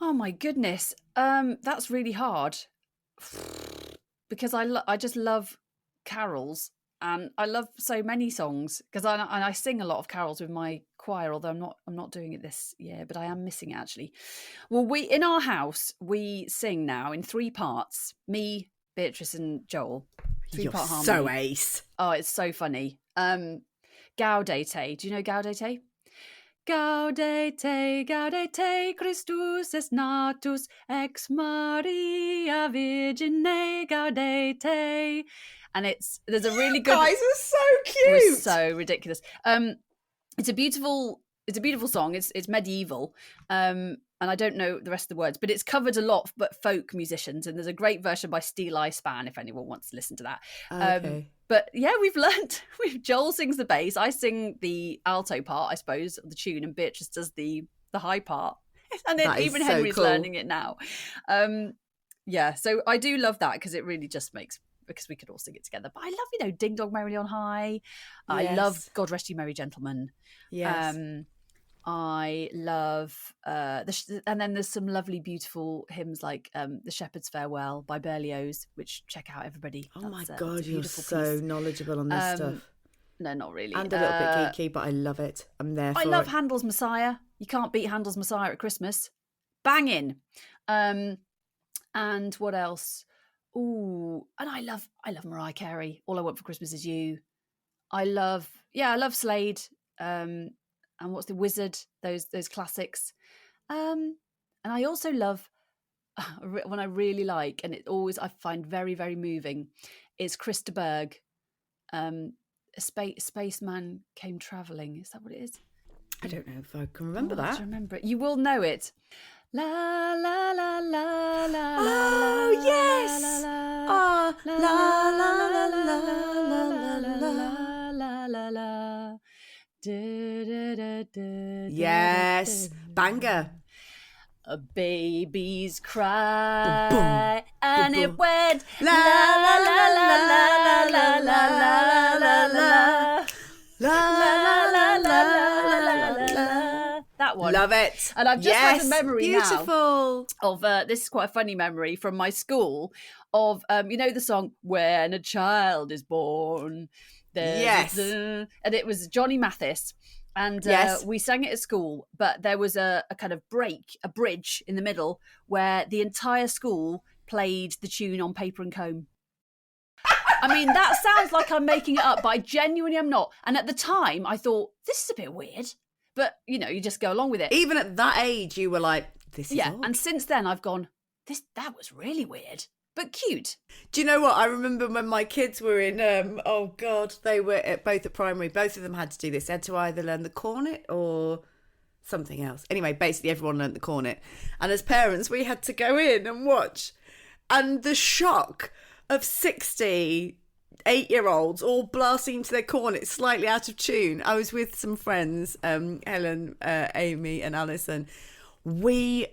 Oh my goodness, that's really hard, because I just love carols, And I love so many songs because I sing a lot of carols with my choir, although I'm not doing it this year, but I am missing it actually. Well, in our house we sing now in 3 parts. Me, Beatrice, and Joel. 3-part harmony. So ace. Oh, it's so funny. Gaudete. Do you know Gaudete? Gaudete, gaudete, Christus est natus ex Maria Virgine gaudete. And there's a really good. Guys are so cute. It was so ridiculous. It's a beautiful song. It's medieval. And I don't know the rest of the words, but it's covered a lot but folk musicians, and there's a great version by Steel Eye Span if anyone wants to listen to that. Okay. But yeah, we've learnt. Joel sings the bass, I sing the alto part, I suppose, of the tune, and Beatrice does the high part. And then even so Henry's cool. learning it now. Yeah, so I do love that because it really just makes, because we could all sing it together. But I love, Ding Dong Merrily on High. I love God Rest You Merry Gentlemen. Yes. I love, and then there's some lovely, beautiful hymns like The Shepherd's Farewell by Berlioz, which check out, everybody. Oh my That's God, a you're beautiful so piece. knowledgeable on this stuff. No, not really. And a little bit geeky, but I love it. I'm there for it. I love Handel's Messiah. You can't beat Handel's Messiah at Christmas. Banging. And what else? Ooh, and I love Mariah Carey. All I Want for Christmas Is You. I love Slade. And what's the Wizard? Those classics. And I also love one I really like, and it always I find very, very moving, is Chris de Burgh. A spaceman came travelling. Is that what it is? I don't know if I can remember that. I remember it. You will know it. La la la la la. Oh la, yes. La La la la la la la la la la la. Yes, banger. A baby's cry, and it went La la la la la la la la la la la la la. That one. Love it. And I've just had a memory beautiful. now of this is quite a funny memory from my school of the song When a Child is Born. Yes. And it was Johnny Mathis. And we sang it at school, but there was a kind of a bridge in the middle where the entire school played the tune on Paper and Comb. I mean, that sounds like I'm making it up, but I genuinely am not. And at the time, I thought, this is a bit weird. But, you just go along with it. Even at that age, you were like, this is odd. And since then, I've gone, that was really weird. But cute. Do you know what? I remember when my kids were in, they were both at primary. Both of them had to do this. They had to either learn the cornet or something else. Anyway, basically everyone learned the cornet. And as parents, we had to go in and watch. And the shock of 60 8-year-olds all blasting into their cornet slightly out of tune. I was with some friends, Helen, Amy and Alison. We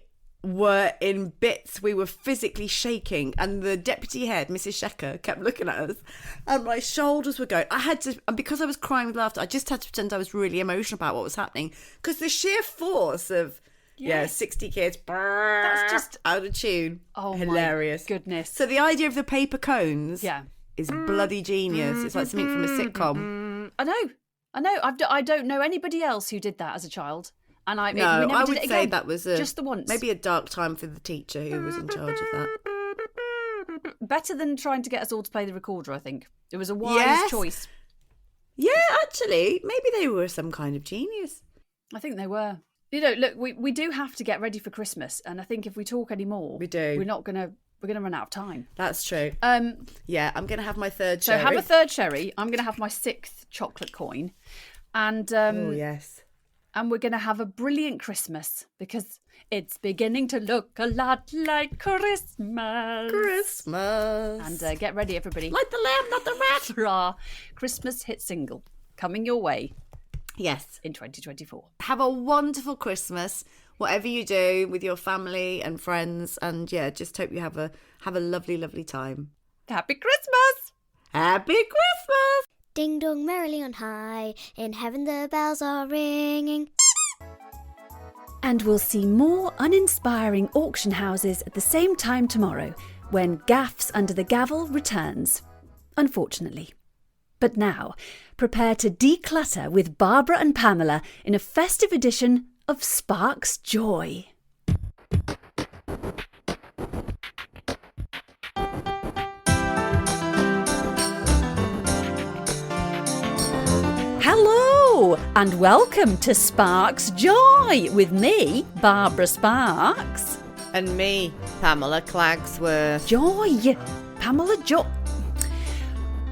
were in bits. We were physically shaking, and the deputy head, Mrs. Shecker, kept looking at us, and my shoulders were going. I had to, and because I was crying with laughter, I just had to pretend I was really emotional about what was happening, because the sheer force of 60 kids that's just out of tune. Oh, hilarious. My goodness. So the idea of the paper cones is bloody genius. It's like something from a sitcom. I know. I don't know anybody else who did that as a child. And we never I did would it say again. that was just the once. Maybe a dark time for the teacher who was in charge of that. Better than trying to get us all to play the recorder, I think. It was a wise choice. Yeah, actually, maybe they were some kind of genius. I think they were. Look, we do have to get ready for Christmas, and I think if we talk anymore, we do. We're gonna run out of time. That's true. Yeah, I'm gonna have my third cherry. So have a third cherry. I'm gonna have my 6th chocolate coin, and oh yes. And we're going to have a brilliant Christmas because it's beginning to look a lot like Christmas. Christmas. And get ready, everybody. Like the lamb, not the rat. For our Christmas hit single coming your way. Yes. In 2024. Have a wonderful Christmas, whatever you do with your family and friends. And just hope you have a lovely, lovely time. Happy Christmas. Happy Christmas. Ding dong merrily on high, in heaven the bells are ringing. And we'll see more uninspiring auction houses at the same time tomorrow when Gaffs Under the Gavel returns. Unfortunately. But now, prepare to declutter with Barbara and Pamela in a festive edition of Sparks Joy. Hello and welcome to Sparks Joy with me, Barbara Sparks. And me, Pamela Clagsworth. Joy, Pamela Joy.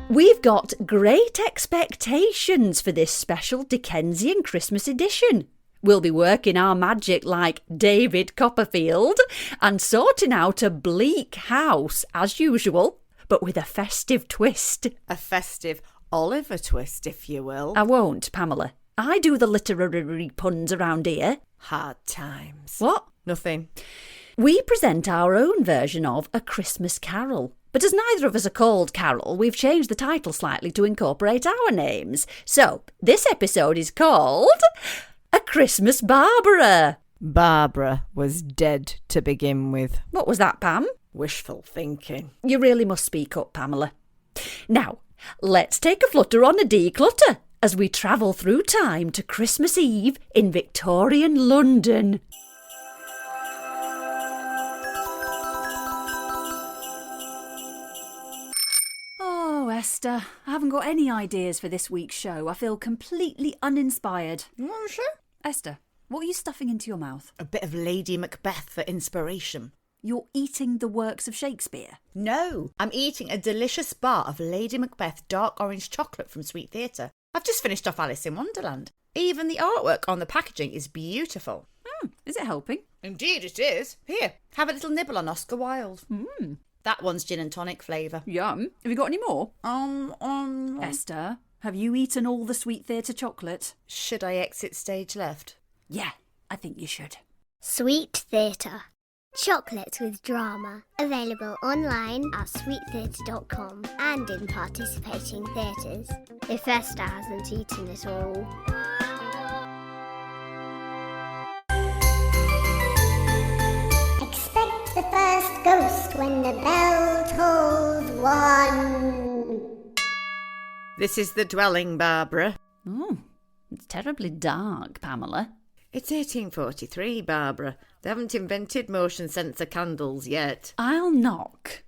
We've got great expectations for this special Dickensian Christmas edition. We'll be working our magic like David Copperfield and sorting out a bleak house as usual, but with a festive twist. A festive Oliver twist, if you will. I won't, Pamela. I do the literary puns around here. Hard times. What? Nothing. We present our own version of A Christmas Carol. But as neither of us are called Carol, we've changed the title slightly to incorporate our names. So, this episode is called A Christmas Barbara. Barbara was dead to begin with. What was that, Pam? Wishful thinking. You really must speak up, Pamela. Now, let's take a flutter on a declutter as we travel through time to Christmas Eve in Victorian London. Oh, Esther, I haven't got any ideas for this week's show. I feel completely uninspired. Sure. Esther, what are you stuffing into your mouth? A bit of Lady Macbeth for inspiration. You're eating the works of Shakespeare? No, I'm eating a delicious bar of Lady Macbeth dark orange chocolate from Sweet Theatre. I've just finished off Alice in Wonderland. Even the artwork on the packaging is beautiful. Is it helping? Indeed it is. Here, have a little nibble on Oscar Wilde. Mm. That one's gin and tonic flavour. Yum. Have you got any more? Um. Esther, have you eaten all the Sweet Theatre chocolate? Should I exit stage left? Yeah, I think you should. Sweet Theatre. Chocolate with drama. Available online at sweettheatre.com and in participating theatres. If Esther hasn't eaten it all. Expect the first ghost when the bell tolls one. This is the dwelling, Barbara. Oh, it's terribly dark, Pamela. It's 1843, Barbara. They haven't invented motion sensor candles yet. I'll knock.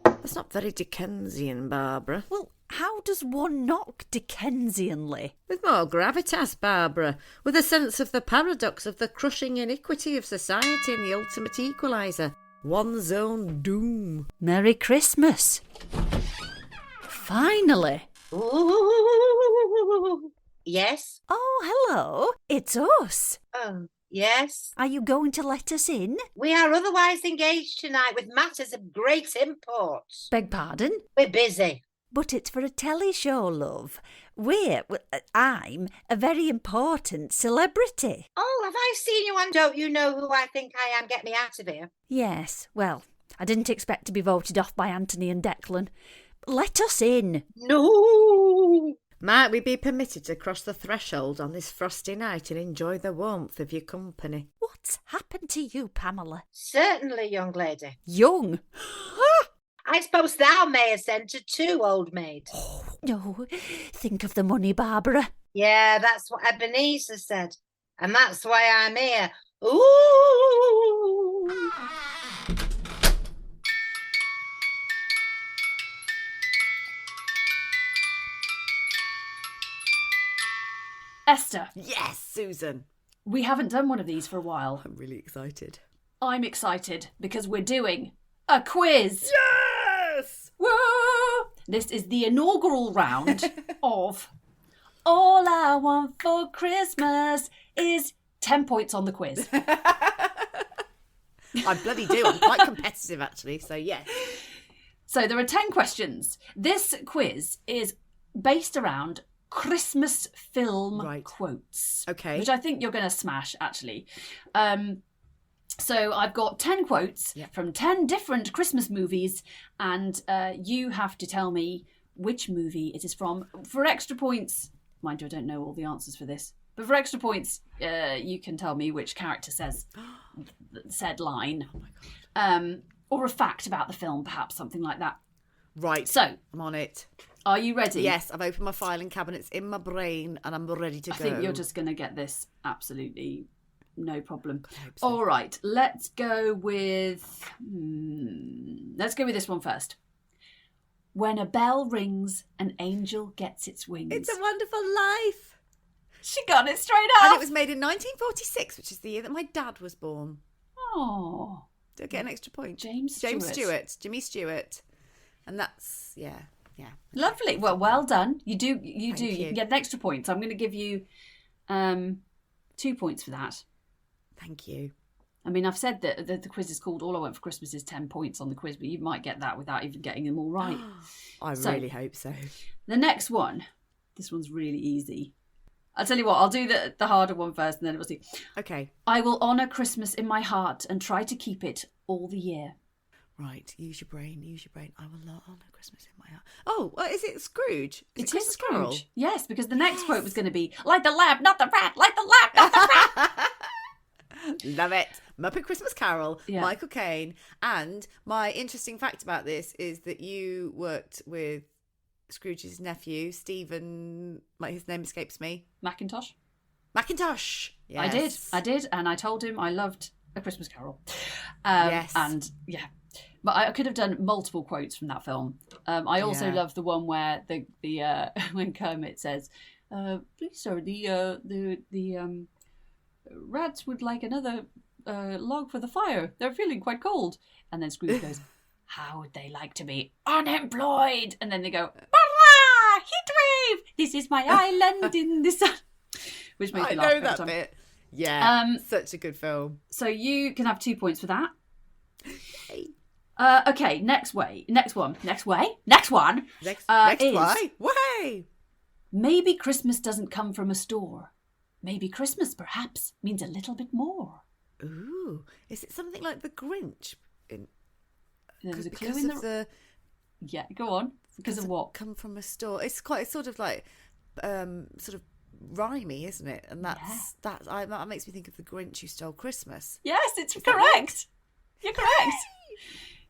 That's not very Dickensian, Barbara. Well, how does one knock Dickensianly? With more gravitas, Barbara. With a sense of the paradox of the crushing iniquity of society and the ultimate equaliser. One's own doom. Merry Christmas. Finally. Ooh, yes. Oh, hello. It's us. Oh, yes. Are you going to let us in? We are otherwise engaged tonight with matters of great import. Beg pardon? We're busy. But it's for a telly show, love. I'm a very important celebrity. Oh, have I seen you and don't you know who I think I am? Get me out of here. Yes, well, I didn't expect to be voted off by Anthony and Declan. Let us in. No. Might we be permitted to cross the threshold on this frosty night and enjoy the warmth of your company? What's happened to you, Pamela? Certainly, young lady. Young? I suppose thou mayest enter too, old maid. Oh, no. Think of the money, Barbara. Yeah, that's what Ebenezer said. And that's why I'm here. Ooh. Esther, Yes, Susan. we haven't done one of these for a while. I'm really excited. I'm excited because we're doing a quiz. Yes! Whoa! This is the inaugural round of All I Want for Christmas is 10 points on the quiz. I bloody do. I'm quite competitive, actually, so yes. So there are 10 questions. This quiz is based around Christmas film quotes. Okay. Which I think you're going to smash, actually. So I've got 10 quotes from 10 different Christmas movies, and you have to tell me which movie it is from. For extra points, mind you, I don't know all the answers for this, but for extra points, you can tell me which character says said line. Oh my God. Or a fact about the film, perhaps, something like that. Right. So, I'm on it. Are you ready? Yes, I've opened my filing cabinets in my brain and I'm ready to go. I think you're just going to get this absolutely no problem. I hope so. All right, let's go with this one first. When a bell rings, an angel gets its wings. It's a Wonderful Life. She got it straight up. And it was made in 1946, which is the year that my dad was born. Oh, Do I get an extra point? Jimmy Stewart. And that's, yeah. Lovely. Well done. You do. You Thank you. can get an extra point. So I'm going to give you 2 points for that. Thank you. I mean, I've said that the quiz is called All I Want for Christmas is 10 points on the quiz, but you might get that without even getting them all right. I really hope so. The next one, this one's really easy. I'll tell you what, I'll do the harder one first and then we'll see. Okay. I will honour Christmas in my heart and try to keep it all the year. Right, use your brain. I will not honour Christmas in my heart. Oh, is it Scrooge? It is Christmas Carol? Scrooge. Yes, because the next quote was going to be, like the lamp, not the rat, like the lamp, not the rat. Love it. Muppet Christmas Carol, Yeah. Michael Caine. And my interesting fact about this is that you worked with Scrooge's nephew, Stephen, his name escapes me. Macintosh? Macintosh. Yes. I did, and I told him I loved A Christmas Carol. Yes. And yeah, but I could have done multiple quotes from that film. I also love the one where the when Kermit says, "Please, sir, the rats would like another log for the fire. They're feeling quite cold." And then Scrooge goes, "How would they like to be unemployed?" And then they go, "Hurrah! Heat wave! This is my island in the sun." Which makes me laugh I know every that time. bit. Yeah, such a good film. So you can have 2 points for that. Hey. Okay, next one. Next one. Next is, way. Maybe Christmas doesn't come from a store. Maybe Christmas, perhaps, means a little bit more. Ooh, is it something like The Grinch? There's a clue Because in of the Yeah, go on. Because of what? come from a store. It's sort of like sort of rhymey, isn't it? And that makes me think of The Grinch Who Stole Christmas. Yes, it's correct. You're correct.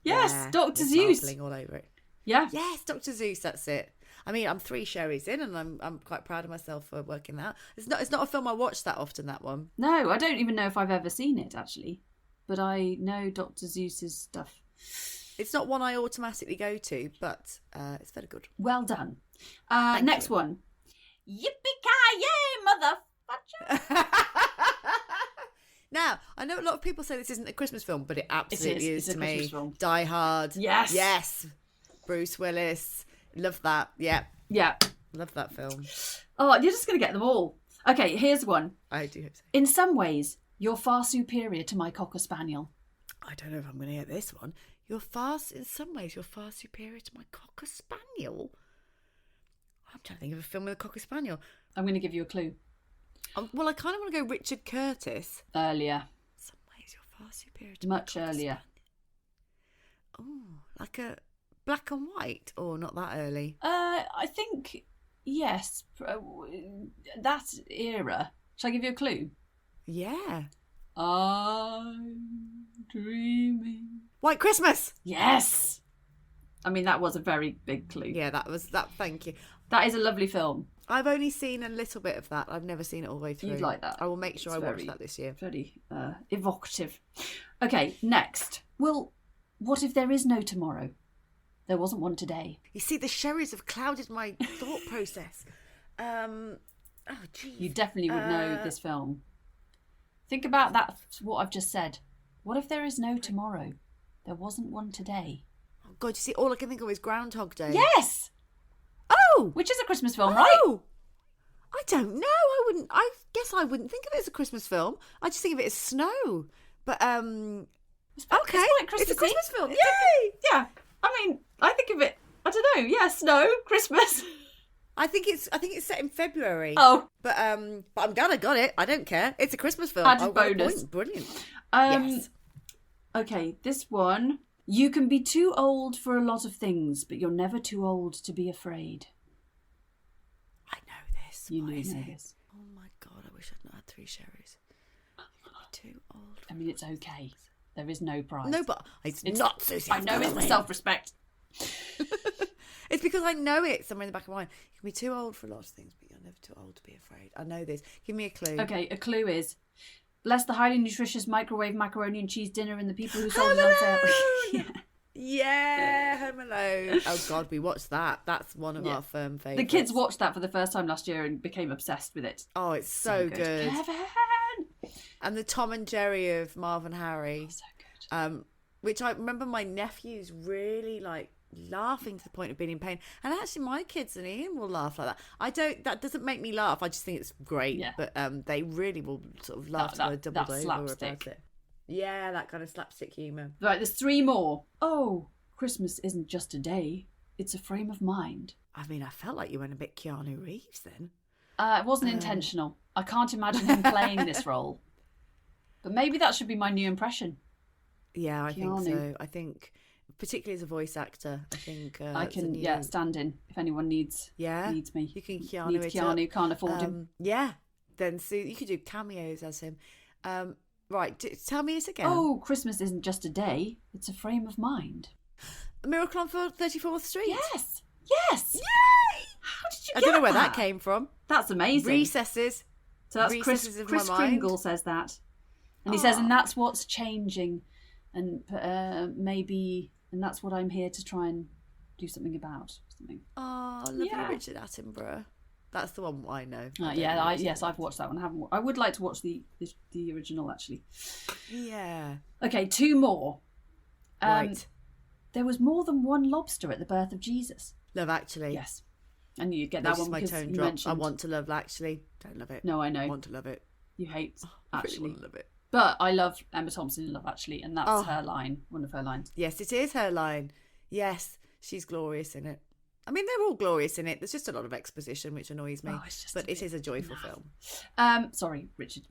Yes, Yeah, Dr. with Zeus. marbling all over it. Yeah. Yes, Dr. Zeus. That's it. I mean, I'm 3 sherries in, and I'm quite proud of myself for working that out. It's not a film I watch that often. That one. No, I don't even know if I've ever seen it actually, but I know Dr. Zeus's stuff. It's not one I automatically go to, but it's very good. Well done. Thank Next you. one. Yippee-ki-yay, motherfucker! Now, I know a lot of people say this isn't a Christmas film, but it absolutely It's is a to Christmas me. film. Die Hard. Yes. Yes. Bruce Willis. Love that. Yeah. Yeah. Love that film. Oh, you're just going to get them all. Okay, here's one. I do hope so. In some ways, you're far superior to my Cocker Spaniel. I don't know if I'm going to get this one. In some ways, you're far superior to my Cocker Spaniel. I'm trying to think of a film with a Cocker Spaniel. I'm going to give you a clue. Well, I kind of want to go Richard Curtis. Earlier. In some ways, you're far superior to my Much Cocker earlier. Spaniel. Oh, like a black and white, or not that early? I think, yes. That era. Shall I give you a clue? Yeah. I'm dreaming. White Christmas. Yes! I mean, that was a very big clue. Yeah, that was that. Thank you. That is a lovely film. I've only seen a little bit of that. I've never seen it all the way through. You'd like that. I will make sure It's I watch very- that this year. Very evocative. Okay, next. Well, what if there is no tomorrow? There wasn't one today. You see, the sherries have clouded my thought process. Oh, geez. You definitely would know this film. Think about that, what I've just said. What if there is no tomorrow? There wasn't one today. Oh, God, you see, all I can think of is Groundhog Day. Yes! Oh! Which is a Christmas film, right? Oh! I don't know. I guess I wouldn't think of it as a Christmas film. I just think of it as snow. But, okay. It's quite It's a Christmassy. Christmas film. Yay! Yeah. I mean, I think of it, I don't know, yeah, snow, Christmas. I think it's set in February. Oh. But I'm glad I got it. I don't care. It's a Christmas film. Added I've got a bonus. point. Brilliant. Yes. Okay, this one. You can be too old for a lot of things, but you're never too old to be afraid. I know this. You What know is it? this. Oh my God, I wish I'd not had 3 sherries. Too old. I mean, it's okay. There is no prize. No, but it's not Susie. I know it's for self-respect. It's because I know it somewhere in the back of my mind. You can be too old for a lot of things, but you're never too old to be afraid. I know this. Give me a clue. Okay, a clue is, bless the highly nutritious microwave macaroni and cheese dinner and the people who sold it on sale. Yeah, Home Alone. Oh God, we watched that. That's one of our firm favourites. The kids watched that for the first time last year and became obsessed with it. Oh, it's so good. Kevin! And the Tom and Jerry of Marv and Harry. So good. Which I remember my nephews really like laughing to the point of being in pain. And actually my kids and Ian will laugh like that. That doesn't make me laugh. I just think it's great. Yeah. But they really will sort of laugh to go doubled over slapstick. about it. Yeah, that kind of slapstick humour. Right, there's 3 more. Oh, Christmas isn't just a day. It's a frame of mind. I mean, I felt like you went a bit Keanu Reeves then. It wasn't intentional. I can't imagine him playing this role. But maybe that should be my new impression. Yeah, I think so. I think, particularly as a voice actor, I think I can stand in if anyone needs me. You can Keanu. Can't afford him. Yeah, then you could do cameos as him. Right, tell me it again. Oh, Christmas isn't just a day; it's a frame of mind. A Miracle on 34th Street. Yes. Yay! How did you get I don't know where that came from. That's amazing. Recesses. So that's Recesses of Chris my mind. Kringle says that, and he says, and that's what's changing, and maybe, and that's what I'm here to try and do something about. Oh, lovely Richard Attenborough. That's the one I know. I've watched that one. I would like to watch the original actually. Yeah. Okay, 2 more. Right. There was more than one lobster at the birth of Jesus. Love Actually. Yes. And you'd get that one my because tone you drops. mentioned... I want to love Actually. Don't love it. No, I know. I want to love it. You hate I Actually. really want to love it. But I love Emma Thompson in Love Actually, and that's her line, one of her lines. Yes, it is her line. Yes, she's glorious in it. I mean, they're all glorious in it. There's just a lot of exposition, which annoys me. But it is a joyful film. Sorry, Richard.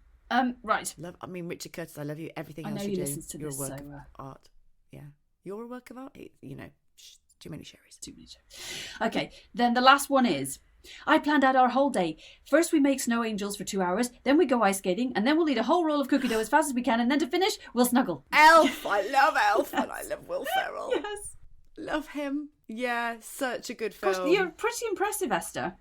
Right. Richard Curtis, I love you. Everything I else know you do, listens to you're this, a work so, of art. Yeah. You're a work of art? Too many sherries. Too many sherries. Okay, then the last one is, I planned out our whole day. First we make snow angels for 2 hours, then we go ice skating, and then we'll eat a whole roll of cookie dough as fast as we can, and then to finish, we'll snuggle. Elf! I love Elf, and I love Will Ferrell. Yes. Love him. Yeah, such a good film. Gosh, you're pretty impressive, Esther.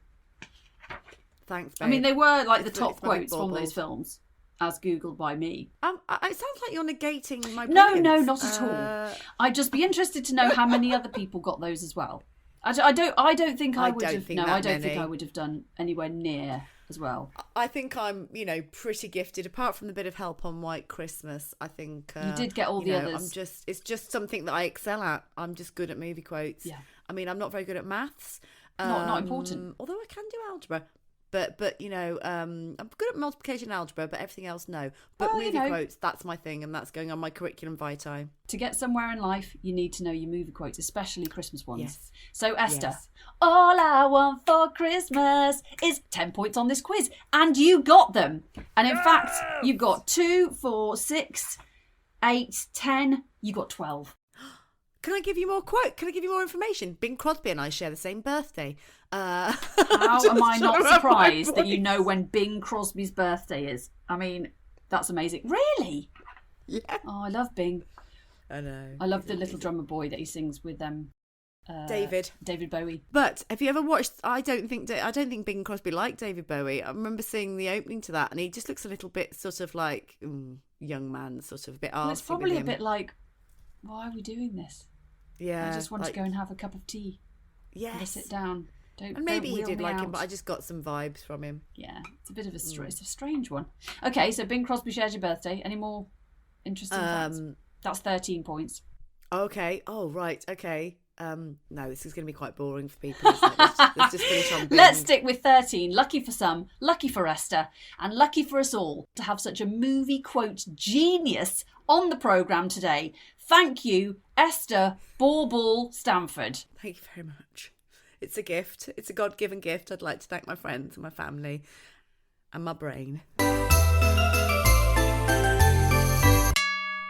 Thanks, babe. I mean, they were like the top quotes from those films, as Googled by me. It sounds like you're negating my No, brilliance. not at all. I'd just be interested to know how many other people got those as well. I don't think I would have. No, I don't think I would have done anywhere near as well. I think I'm, pretty gifted. Apart from the bit of help on White Christmas, I think you did get all the others. It's just something that I excel at. I'm just good at movie quotes. Yeah. I mean, I'm not very good at maths. Not important. Although I can do algebra. But I'm good at multiplication and algebra, but everything else, no. But movie quotes, that's my thing, and that's going on my curriculum vitae. To get somewhere in life, you need to know your movie quotes, especially Christmas ones. Yes. So, Esther, all I want for Christmas is 10 points on this quiz, and you got them. And in fact, you got 2, 4, 6, 8, 10. You got 12. Can I give you more Can I give you more information? Bing Crosby and I share the same birthday. How am I not surprised that you know when Bing Crosby's birthday is? I mean, that's amazing. Really? Yeah. Oh, I love Bing. I know. I love the little drummer boy that he sings with David Bowie. But have you ever watched? I don't think Bing Crosby liked David Bowie. I remember seeing the opening to that, and he just looks a little bit sort of like young man, sort of a bit arsey. Well, it's probably a bit like, why are we doing this? Yeah, I just want to go and have a cup of tea. Yes, and sit down. And maybe he did like him, but I just got some vibes from him. Yeah, it's a bit of it's a strange one. Okay, so Bing Crosby shares your birthday. Any more interesting facts? That's 13 points. Okay. Oh, right. Okay. No, this is going to be quite boring for people, isn't it? Let's just finish on Bing. Let's stick with 13. Lucky for some, lucky for Esther, and lucky for us all to have such a movie quote genius on the programme today. Thank you, Esther Bauble Stanford. Thank you very much. It's a gift. It's a God-given gift. I'd like to thank my friends and my family and my brain.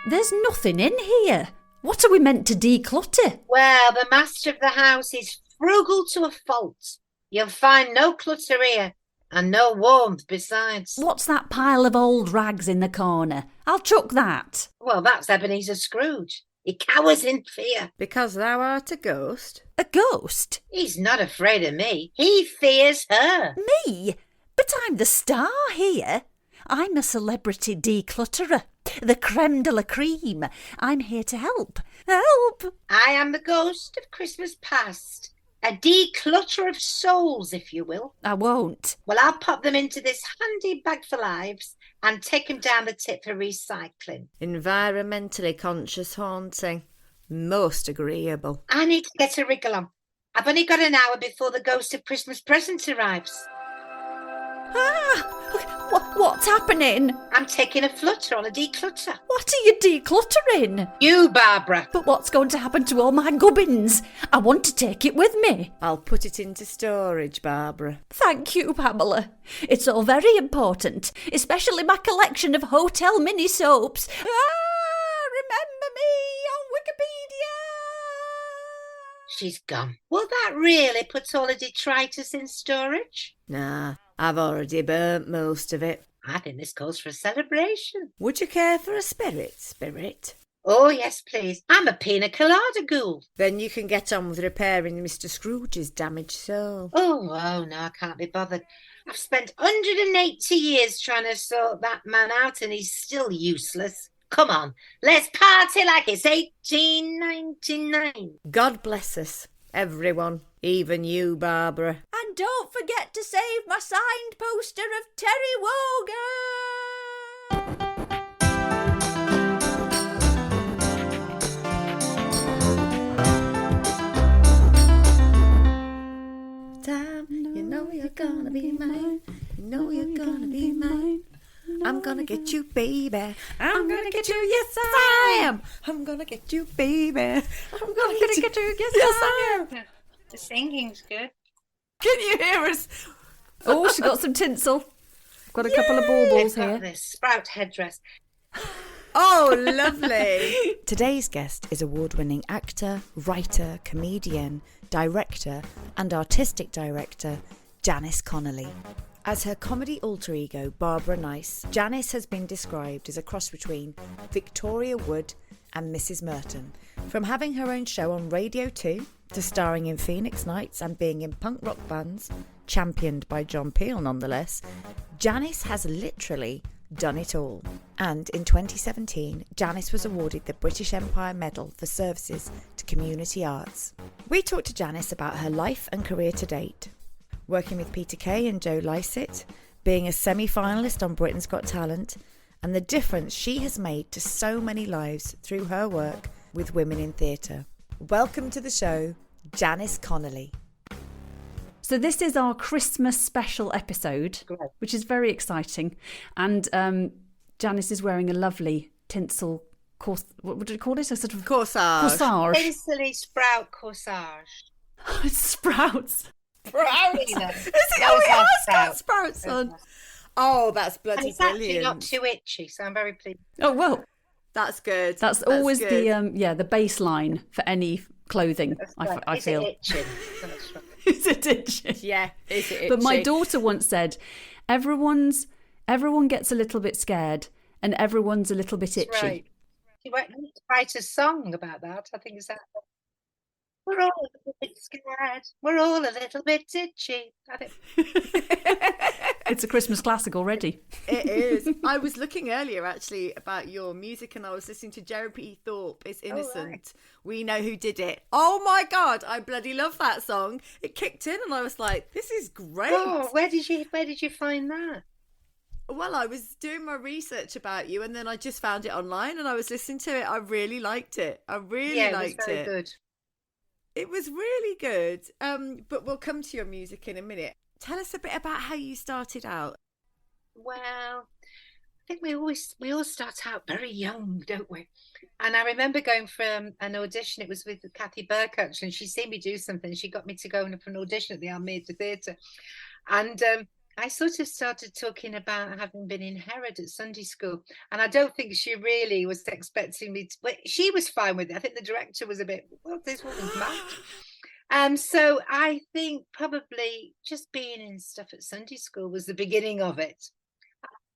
There's nothing in here. What are we meant to declutter? Well, the master of the house is frugal to a fault. You'll find no clutter here and no warmth besides. What's that pile of old rags in the corner? I'll chuck that. Well, that's Ebenezer Scrooge. He cowers in fear. Because thou art a ghost? A ghost? He's not afraid of me. He fears her. Me? But I'm the star here. I'm a celebrity declutterer. The creme de la creme. I'm here to help. Help! I am the ghost of Christmas past. A declutter of souls, if you will. I won't. Well, I'll pop them into this handy bag for lives and take them down the tip for recycling. Environmentally conscious haunting. Most agreeable. I need to get a wriggle on. I've only got an hour before the ghost of Christmas present arrives. Ah! What's happening? I'm taking a flutter on a declutter. What are you decluttering? You, Barbara. But what's going to happen to all my gubbins? I want to take it with me. I'll put it into storage, Barbara. Thank you, Pamela. It's all very important, especially my collection of hotel mini soaps. Remember me on Wikipedia. She's gone. Will that really put all the detritus in storage? Nah, I've already burnt most of it. I think this calls for a celebration. Would you care for a spirit? Oh, yes, please. I'm a pina colada ghoul. Then you can get on with repairing Mr. Scrooge's damaged soul. Oh, no, I can't be bothered. I've spent 180 years trying to sort that man out and he's still useless. Come on, let's party like it's 1899. God bless us, everyone, even you, Barbara. And don't forget to save my signed poster of Terry Wogan. Time, you know you're gonna be mine. You know you're gonna be mine. I'm gonna get you, baby. I'm gonna get you, yes I am. I'm gonna get you, baby. I'm gonna get you, yes I am. The singing's good. Can you hear us? Oh, she got some tinsel. Got a couple of baubles They've got here. this sprout headdress. Oh, lovely. Today's guest is award-winning actor, writer, comedian, director and artistic director Janice Connolly. As her comedy alter ego, Barbara Nice, Janice has been described as a cross between Victoria Wood and Mrs. Merton. From having her own show on Radio 2 to starring in Phoenix Nights and being in punk rock bands, championed by John Peel nonetheless, Janice has literally done it all. And in 2017, Janice was awarded the British Empire Medal for services to community arts. We talked to Janice about her life and career to date, working with Peter Kay and Joe Lycett, being a semi-finalist on Britain's Got Talent, and the difference she has made to so many lives through her work with women in theatre. Welcome to the show, Janice Connolly. So this is our Christmas special episode, which is very exciting. And Janice is wearing a lovely tinsel what would you call it? A sort of Corsage. Tinsely sprout corsage. Sprouts. Sprouts. You know, Is it? Oh, it has got sprouts. sprouts on. Oh, that's And bloody it's actually brilliant. not too itchy, so I'm very pleased. Oh, well, That's good. that's always good. the baseline for any clothing, I Is feel. it itching? That's right. Is it itchy? Yeah, is it But my itchy? daughter once said, everyone gets a little bit scared and everyone's a little bit itchy. That's right. You might need to write a song about that. I think it's that. We're all a little bit scared. We're all a little bit itchy. I think It's a Christmas classic already. It is. I was looking earlier actually about your music and I was listening to Jeremy Thorpe, It's Innocent. right. We Know Who Did It. Oh my God, I bloody love that song. It kicked in and I was like, this is great. Oh, where did you find that? Well, I was doing my research about you and then I just found it online and I was listening to it. I really liked it. I really Yeah, it liked was very it. good. It was really good. But we'll come to your music in a minute. Tell us a bit about how you started out. Well, I think we all start out very young, don't we? And I remember going for an audition. It was with Kathy Burkhatch, and she seen me do something. She got me to go in for an audition at the Almeida Theatre, and I sort of started talking about having been in Herod at Sunday school, and I don't think she really was expecting me to. But she was fine with it. I think the director was a bit, well, this woman's mad. So I think probably just being in stuff at Sunday school was the beginning of it.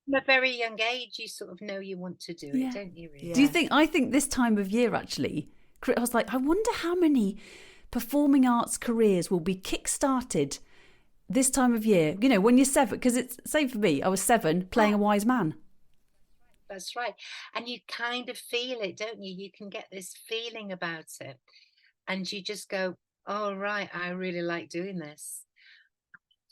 from a very young age, you sort of know you want to do Yeah. it, don't you? Really? Yeah. Do you think? I think this time of year actually, I was like, I wonder how many performing arts careers will be kick-started this time of year. You know, when you're 7, because it's same for me. I was 7 playing a wise man. That's right. And you kind of feel it, don't you? You can get this feeling about it, and you just go, "Oh, right, I really like doing this."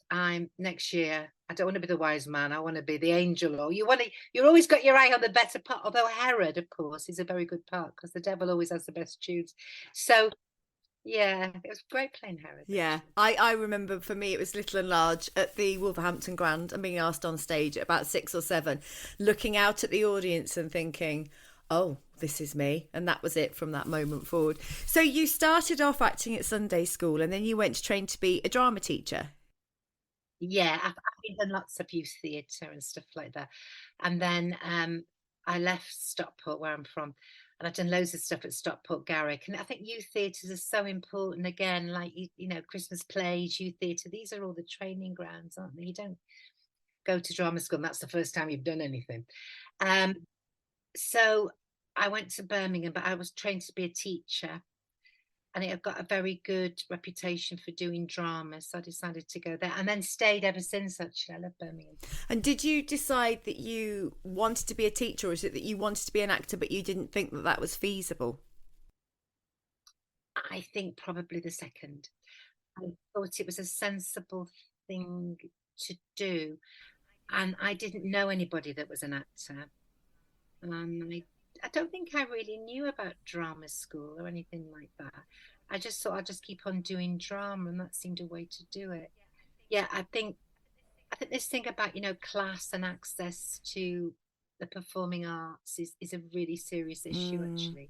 I'm next year. I don't want to be the wise man. I want to be the angel. Or you've always got your eye on the better part. Although Herod, of course, is a very good part because the devil always has the best tunes. So yeah, it was great playing Herod. Yeah, I remember for me it was Little and Large at the Wolverhampton Grand and being asked on stage at about 6 or 7, looking out at the audience and thinking, oh, this is me. And that was it from that moment forward. So you started off acting at Sunday school and then you went to train to be a drama teacher. Yeah, I've done lots of youth theatre and stuff like that. And then I left Stockport, where I'm from, and I've done loads of stuff at Stockport Garrick. And I think youth theatres are so important again, like, you know, Christmas plays, youth theatre, these are all the training grounds, aren't they? You don't go to drama school and that's the first time you've done anything. So I went to Birmingham, but I was trained to be a teacher. And it had got a very good reputation for doing drama. So I decided to go there and then stayed ever since, actually. I love Birmingham. And did you decide that you wanted to be a teacher, or is it that you wanted to be an actor but you didn't think that that was feasible? I think probably the second. I thought it was a sensible thing to do. And I didn't know anybody that was an actor. I don't think I really knew about drama school or anything like that. I just thought I'd just keep on doing drama, and that seemed a way to do it. Yeah, I think this thing about, you know, class and access to the performing arts is a really serious issue, actually.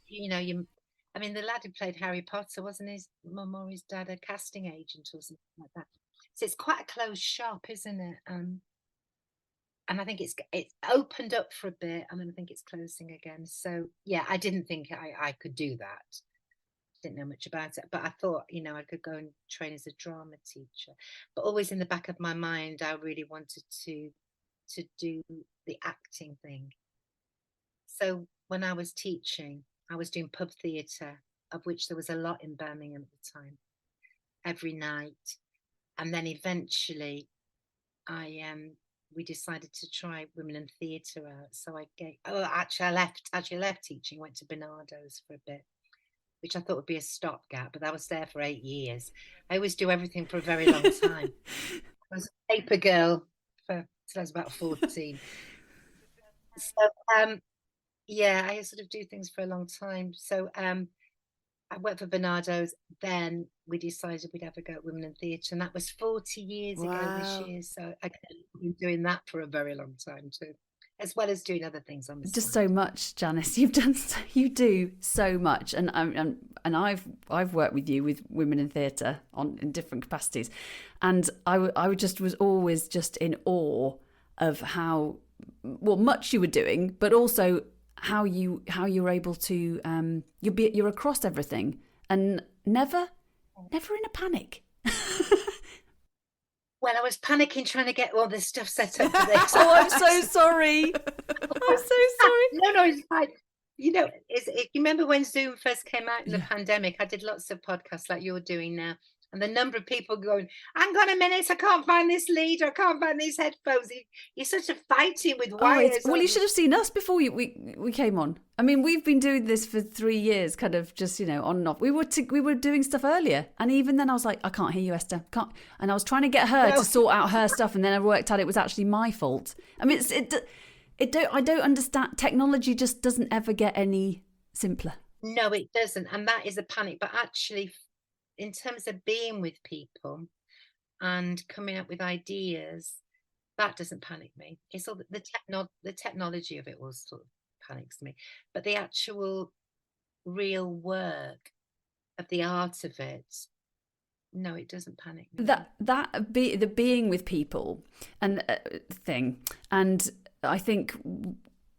You know, I mean, the lad who played Harry Potter, wasn't his mum or his dad a casting agent or something like that? So it's quite a closed shop, isn't it? And I think it's opened up for a bit, and then I think it's closing again. So yeah, I didn't think I could do that. Didn't know much about it, but I thought, you know, I could go and train as a drama teacher. But always in the back of my mind, I really wanted to do the acting thing. So when I was teaching, I was doing pub theatre, of which there was a lot in Birmingham at the time, every night. And then eventually we decided to try women in theatre out. So I left teaching, went to Bernardo's for a bit, which I thought would be a stopgap, but I was there for 8 years. I always do everything for a very long time. I was a paper girl till I was about 14. So yeah, I sort of do things for a long time. So I worked for Bernardo's. Then we decided we'd have a go at women in theatre, and that was 40 years ago this year. So I've been doing that for a very long time too, as well as doing other things on the Just side. so much, Janice. You do so much, and I've worked with you with women in theatre in different capacities, and I just was always just in awe of how much you were doing, but also how you're able to you're across everything and never in a panic. Well, I was panicking trying to get all this stuff set up for this. Oh, I'm so sorry. I'm so sorry. No, it's fine. You know, you remember when Zoom first came out in the pandemic? I did lots of podcasts like you're doing now. And the number of people going, hang on a minute, I can't find this lead, or I can't find these headphones. You're sort of fighting with wires. Well, you should have seen us before we came on. I mean, we've been doing this for 3 years, kind of just, you know, on and off. We were doing stuff earlier, and even then I was like, I can't hear you, Esther. Can't. And I was trying to get her to sort out her stuff, and then I worked out it was actually my fault. I mean, I don't understand. Technology just doesn't ever get any simpler. No, it doesn't, and that is a panic. But actually, in terms of being with people and coming up with ideas, that doesn't panic me. It's all the technology of it all sort of panics me, but the actual real work of the art of it, no, it doesn't panic me. The being with people and thing, and I think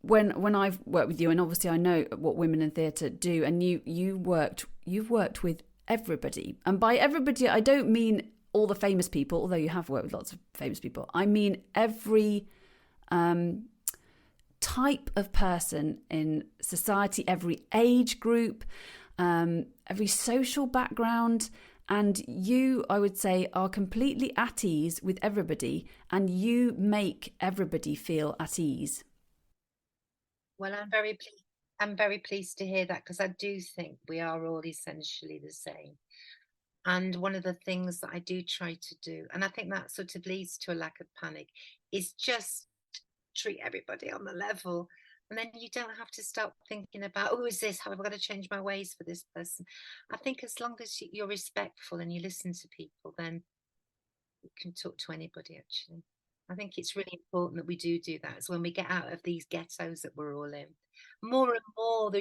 when I've worked with you, and obviously I know what women in theatre do, and you've worked with everybody, and by everybody I don't mean all the famous people, although you have worked with lots of famous people. I mean every type of person in society, every age group, every social background. And you, I would say, are completely at ease with everybody, and you make everybody feel at ease. Well, I'm very pleased to hear that, because I do think we are all essentially the same. And one of the things that I do try to do, and I think that sort of leads to a lack of panic, is just treat everybody on the level. And then you don't have to start thinking about, oh, is this, how have I got to change my ways for this person? I think as long as you're respectful and you listen to people, then you can talk to anybody, actually. I think it's really important that we do that. It's when we get out of these ghettos that we're all in. More and more,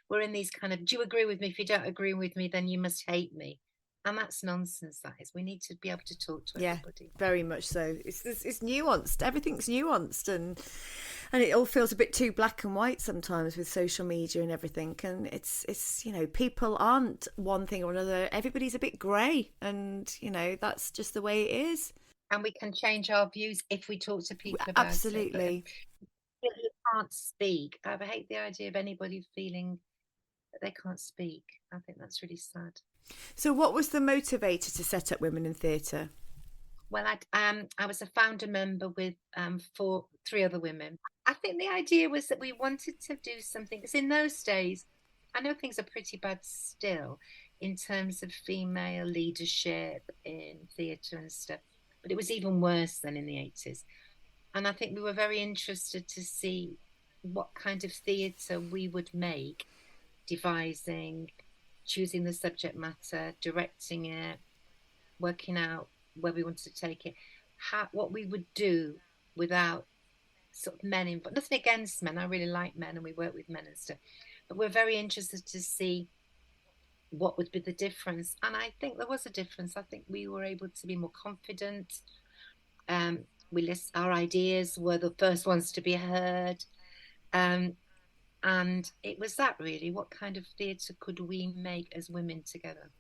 we're in these kind of, do you agree with me? If you don't agree with me, then you must hate me. And that's nonsense, that is. We need to be able to talk to everybody. Very much so. It's nuanced. Everything's nuanced, and it all feels a bit too black and white sometimes with social media and everything. And it's people aren't one thing or another. Everybody's a bit grey, and that's just the way it is. And we can change our views if we talk to people about Absolutely. it. But you can't speak. I hate the idea of anybody feeling that they can't speak. I think that's really sad. So what was the motivator to set up Women in Theatre? Well, I was a founder member with 3 other women. I think the idea was that we wanted to do something, because in those days, I know things are pretty bad still in terms of female leadership in theatre and stuff, but it was even worse than in the 80s. And I think we were very interested to see what kind of theatre we would make, devising, choosing the subject matter, directing it, working out where we wanted to take it, what we would do without sort of men in, but nothing against men. I really like men and we work with men and stuff, but we're very interested to see what would be the difference. And I think there was a difference. I think we were able to be more confident. Our ideas were the first ones to be heard. And it was that, really, what kind of theatre could we make as women together?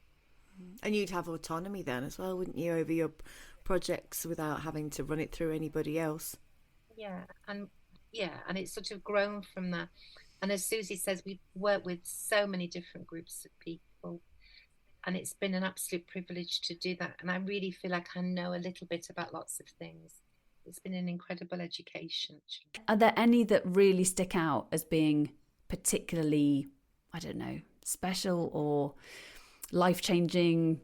And you'd have autonomy then as well, wouldn't you, over your projects without having to run it through anybody else? Yeah, and it's sort of grown from that. And as Susie says, we've worked with so many different groups of people, and it's been an absolute privilege to do that. And I really feel like I know a little bit about lots of things. It's been an incredible education. Are there any that really stick out as being particularly, I don't know, special or life-changing?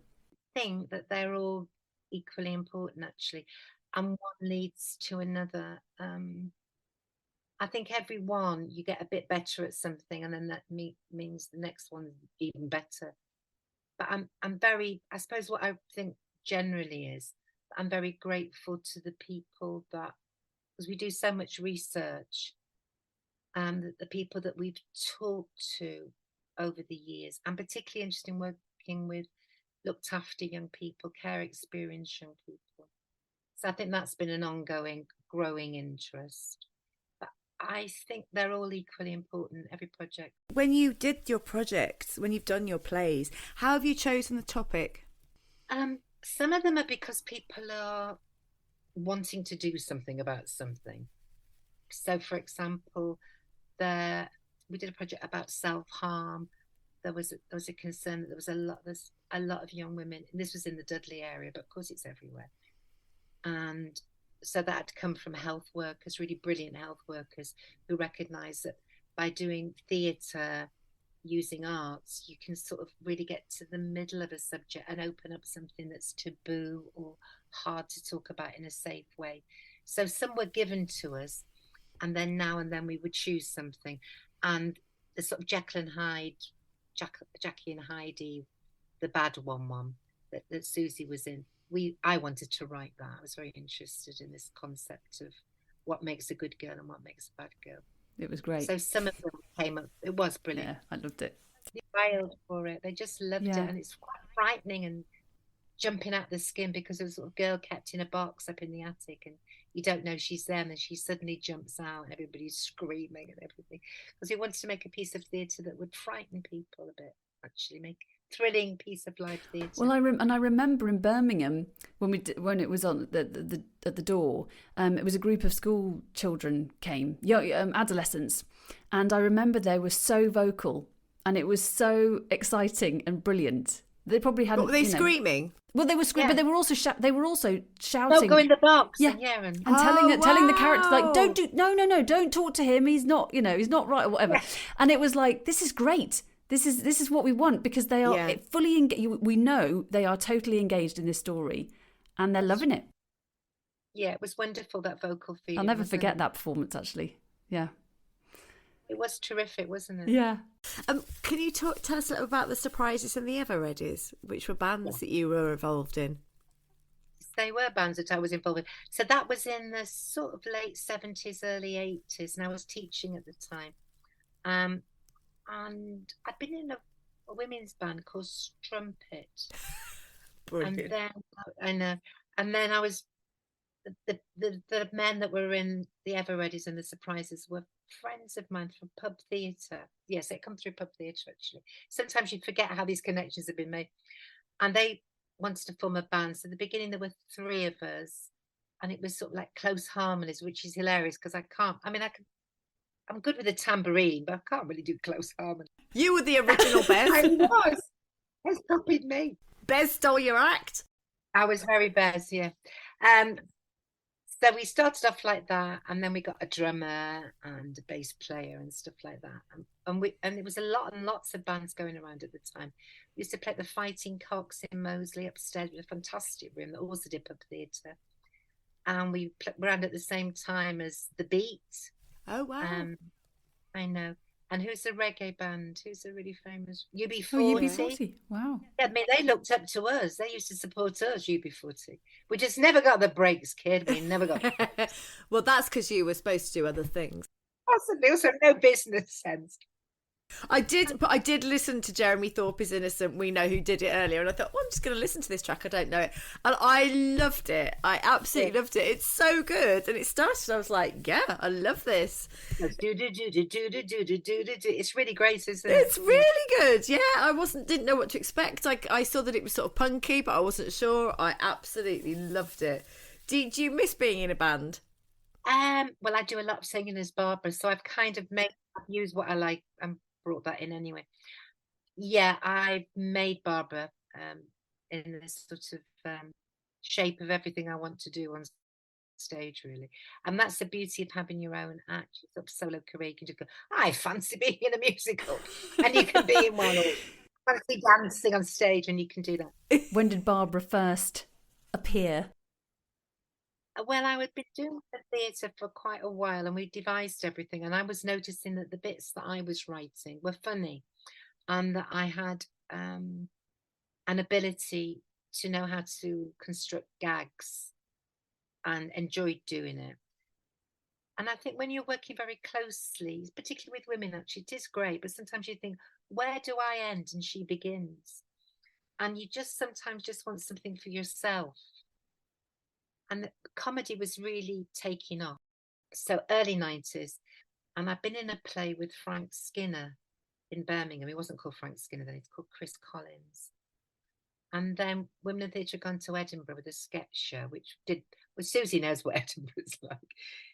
I think that they're all equally important, actually, and one leads to another. I think every one, you get a bit better at something, and then that means the next one's even better. But I'm very, I suppose what I think generally is, I'm very grateful to the people that, because we do so much research, and the people that we've talked to over the years, and particularly interested in working with looked after young people, care experienced young people. So I think that's been an ongoing, growing interest. But I think they're all equally important, every project. When you did your projects, when you've done your plays, how have you chosen the topic? Some of them are because people are wanting to do something about something. So, for example, we did a project about self-harm. There was a concern that there's a lot of young women, and this was in the Dudley area, but of course it's everywhere. And so that had to come from health workers, really brilliant health workers, who recognise that by doing theatre, using arts, you can sort of really get to the middle of a subject and open up something that's taboo or hard to talk about in a safe way. So some were given to us, and then now and then we would choose something. And the sort of Jackie and Heidi, the bad one that Susie was in, I wanted to write that. I was very interested in this concept of what makes a good girl and what makes a bad girl. It was great. So some of them came up. It was brilliant. Yeah, I loved it. They wild for it. They just loved it, and it's quite frightening and jumping out the skin, because there was a sort of girl kept in a box up in the attic, and you don't know she's there, and then she suddenly jumps out, and everybody's screaming and everything. Because we wanted to make a piece of theatre that would frighten people a bit, actually make thrilling piece of live theatre. Well, I remember in Birmingham when it was on the at the door. It was a group of school children came, adolescents, and I remember they were so vocal, and it was so exciting and brilliant. They probably hadn't. What, were they screaming? Well, they were screaming, but they were also shouting. No, go in the box. Yeah, and telling the characters like, don't talk to him. He's not, he's not right or whatever. Yeah. And it was like, this is great. This is what we want, because they are fully engaged. We know they are totally engaged in this story, and they're loving it. Yeah, it was wonderful, that vocal feeling. I'll never forget that performance, actually. Yeah. It was terrific, wasn't it? Yeah. Can you tell us a little about the Surprises and the Ever-Readies, which were bands that you were involved in? They were bands that I was involved in. So that was in the sort of late 70s, early 80s, and I was teaching at the time. And I'd been in a women's band called Strumpet. Brilliant. And then I was the men that were in the Ever-Readies and the Surprises were friends of mine from pub theatre. Yes, they come through pub theatre, actually. Sometimes you forget how these connections have been made. And they wanted to form a band. So at the beginning, there were 3 of us. And it was sort of like close harmonies, which is hilarious because I'm good with a tambourine, but I can't really do close harmony. You were the original Bez. I was. Bez copied me. Bez stole your act. I was very Bez, yeah. So we started off like that, and then we got a drummer and a bass player and stuff like that. And it was a lot and lots of bands going around at the time. We used to play at the Fighting Cocks in Moseley upstairs with a fantastic room that also did pub theatre. And we played around at the same time as The Beat. Oh, wow. I know. And who's the reggae band? Who's a really famous? UB40. Oh, UB40. Wow. Yeah, I mean, they looked up to us. They used to support us, UB40. We just never got the breaks, kid. We never got Well, that's because you were supposed to do other things. Possibly. Also, no business sense. I did listen to Jeremy Thorpe is Innocent, We Know Who Did It earlier, and I thought, I'm just going to listen to this track. I don't know it. And I loved it. I absolutely loved it. It's so good. And it started, I was like, yeah, I love this. It's really great, isn't it? It's really good. Yeah, I didn't know what to expect. I saw that it was sort of punky, but I wasn't sure. I absolutely loved it. Do you miss being in a band? Well, I do a lot of singing as Barbara, so I've kind of used what I like and brought that in anyway. Yeah, I made Barbara in this sort of shape of everything I want to do on stage, really. And that's the beauty of having your own act, your sort of solo career. You can just go, I fancy being in a musical, and you can be in one, or fancy dancing on stage, and you can do that. When did Barbara first appear? Well, I had been doing the theatre for quite a while, and we devised everything, and I was noticing that the bits that I was writing were funny, and that I had an ability to know how to construct gags and enjoyed doing it. And I think when you're working very closely, particularly with women, actually, it is great, but sometimes you think, where do I end and she begins? And you just sometimes just want something for yourself. And the comedy was really taking off. So early 90s. And I've been in a play with Frank Skinner in Birmingham. He wasn't called Frank Skinner then, it's called Chris Collins. And then Women in Theatre had gone to Edinburgh with a sketch show, well, Susie knows what Edinburgh's like.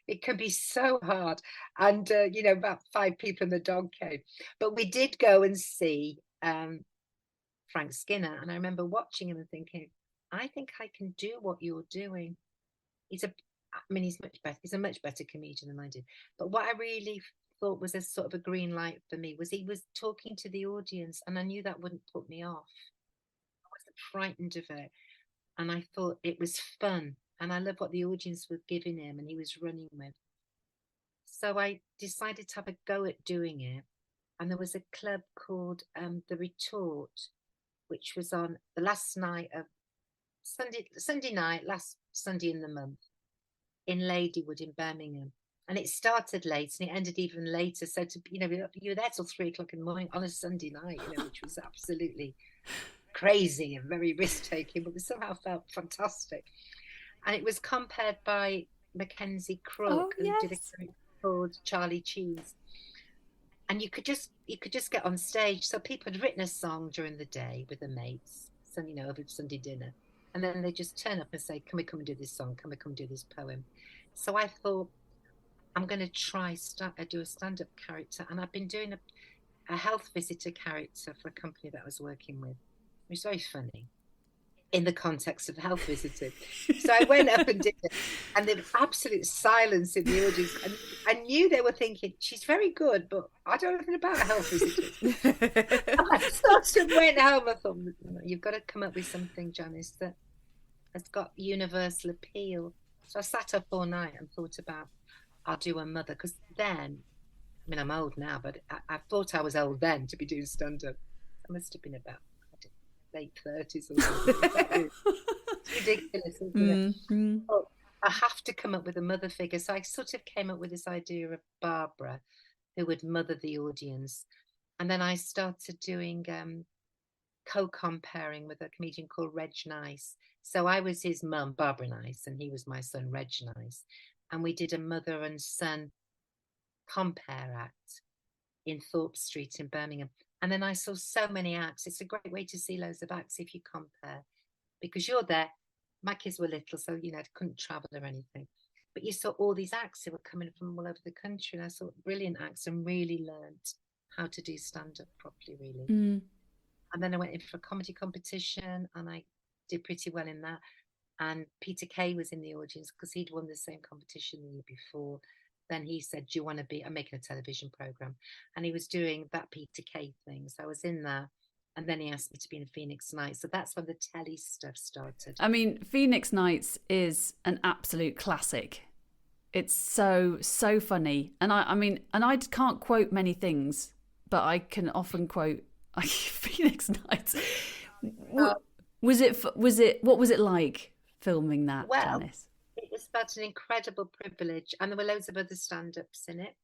It can be so hard. And, about 5 people in the dog cave. But we did go and see Frank Skinner. And I remember watching him and thinking, I think I can do what you're doing. He's much better. He's a much better comedian than I did. But what I really thought was a sort of a green light for me was he was talking to the audience, and I knew that wouldn't put me off. I wasn't frightened of it, and I thought it was fun, and I loved what the audience were giving him, and he was running with. So I decided to have a go at doing it, and there was a club called The Retort, which was on the last night of Sunday night, last Sunday in the month, in Ladywood in Birmingham. And it started late and it ended even later. So you were there till 3 o'clock in the morning on a Sunday night, which was absolutely crazy and very risk-taking, but we somehow felt fantastic. And it was compared by Mackenzie Crook, who did a group called Charlie Cheese. And you could just you could just get on stage. So people had written a song during the day with their mates, so, you know, over Sunday dinner. And then they just turn up and say, can we come and do this song? Can we come and do this poem? So I thought, I'm going to try do a stand-up character. And I've been doing a health visitor character for a company that I was working with. It was very funny in the context of health visiting. So I went up and did it, and there was absolute silence in the audience. And I knew they were thinking, she's very good, but I don't know anything about health visitors. I sort of went home. I thought, you've got to come up with something, Janice, that has got universal appeal. So I sat up all night and thought about, I'll do a mother, because then, I mean, I'm old now, but I thought I was old then to be doing stand-up. I must have been about late 30s or something. It's ridiculous, isn't it? But I have to come up with a mother figure. So I sort of came up with this idea of Barbara, who would mother the audience. And then I started doing co-comparing with a comedian called Reg Nice. So I was his mum, Barbara Nice, and he was my son, Reg Nice. And we did a mother and son compare act in Thorpe Street in Birmingham. And then I saw so many acts. It's a great way to see loads of acts if you compare, because you're there. My kids were little, so, you know, couldn't travel or anything. But you saw all these acts that were coming from all over the country. And I saw brilliant acts and really learned how to do stand-up properly, really. And then I went in for a comedy competition and I did pretty well in that. And Peter Kay was in the audience because he'd won the same competition the year before. Then he said, do you want to be, I'm making a television program. And he was doing that Peter Kay thing. So I was in there. And then he asked me to be in Phoenix Nights. So that's when the telly stuff started. I mean, Phoenix Nights is an absolute classic. It's so funny. And I can't quote many things, but I can often quote Phoenix Nights. What was it like filming that, Janice? It was such an incredible privilege, and there were loads of other stand-ups in it,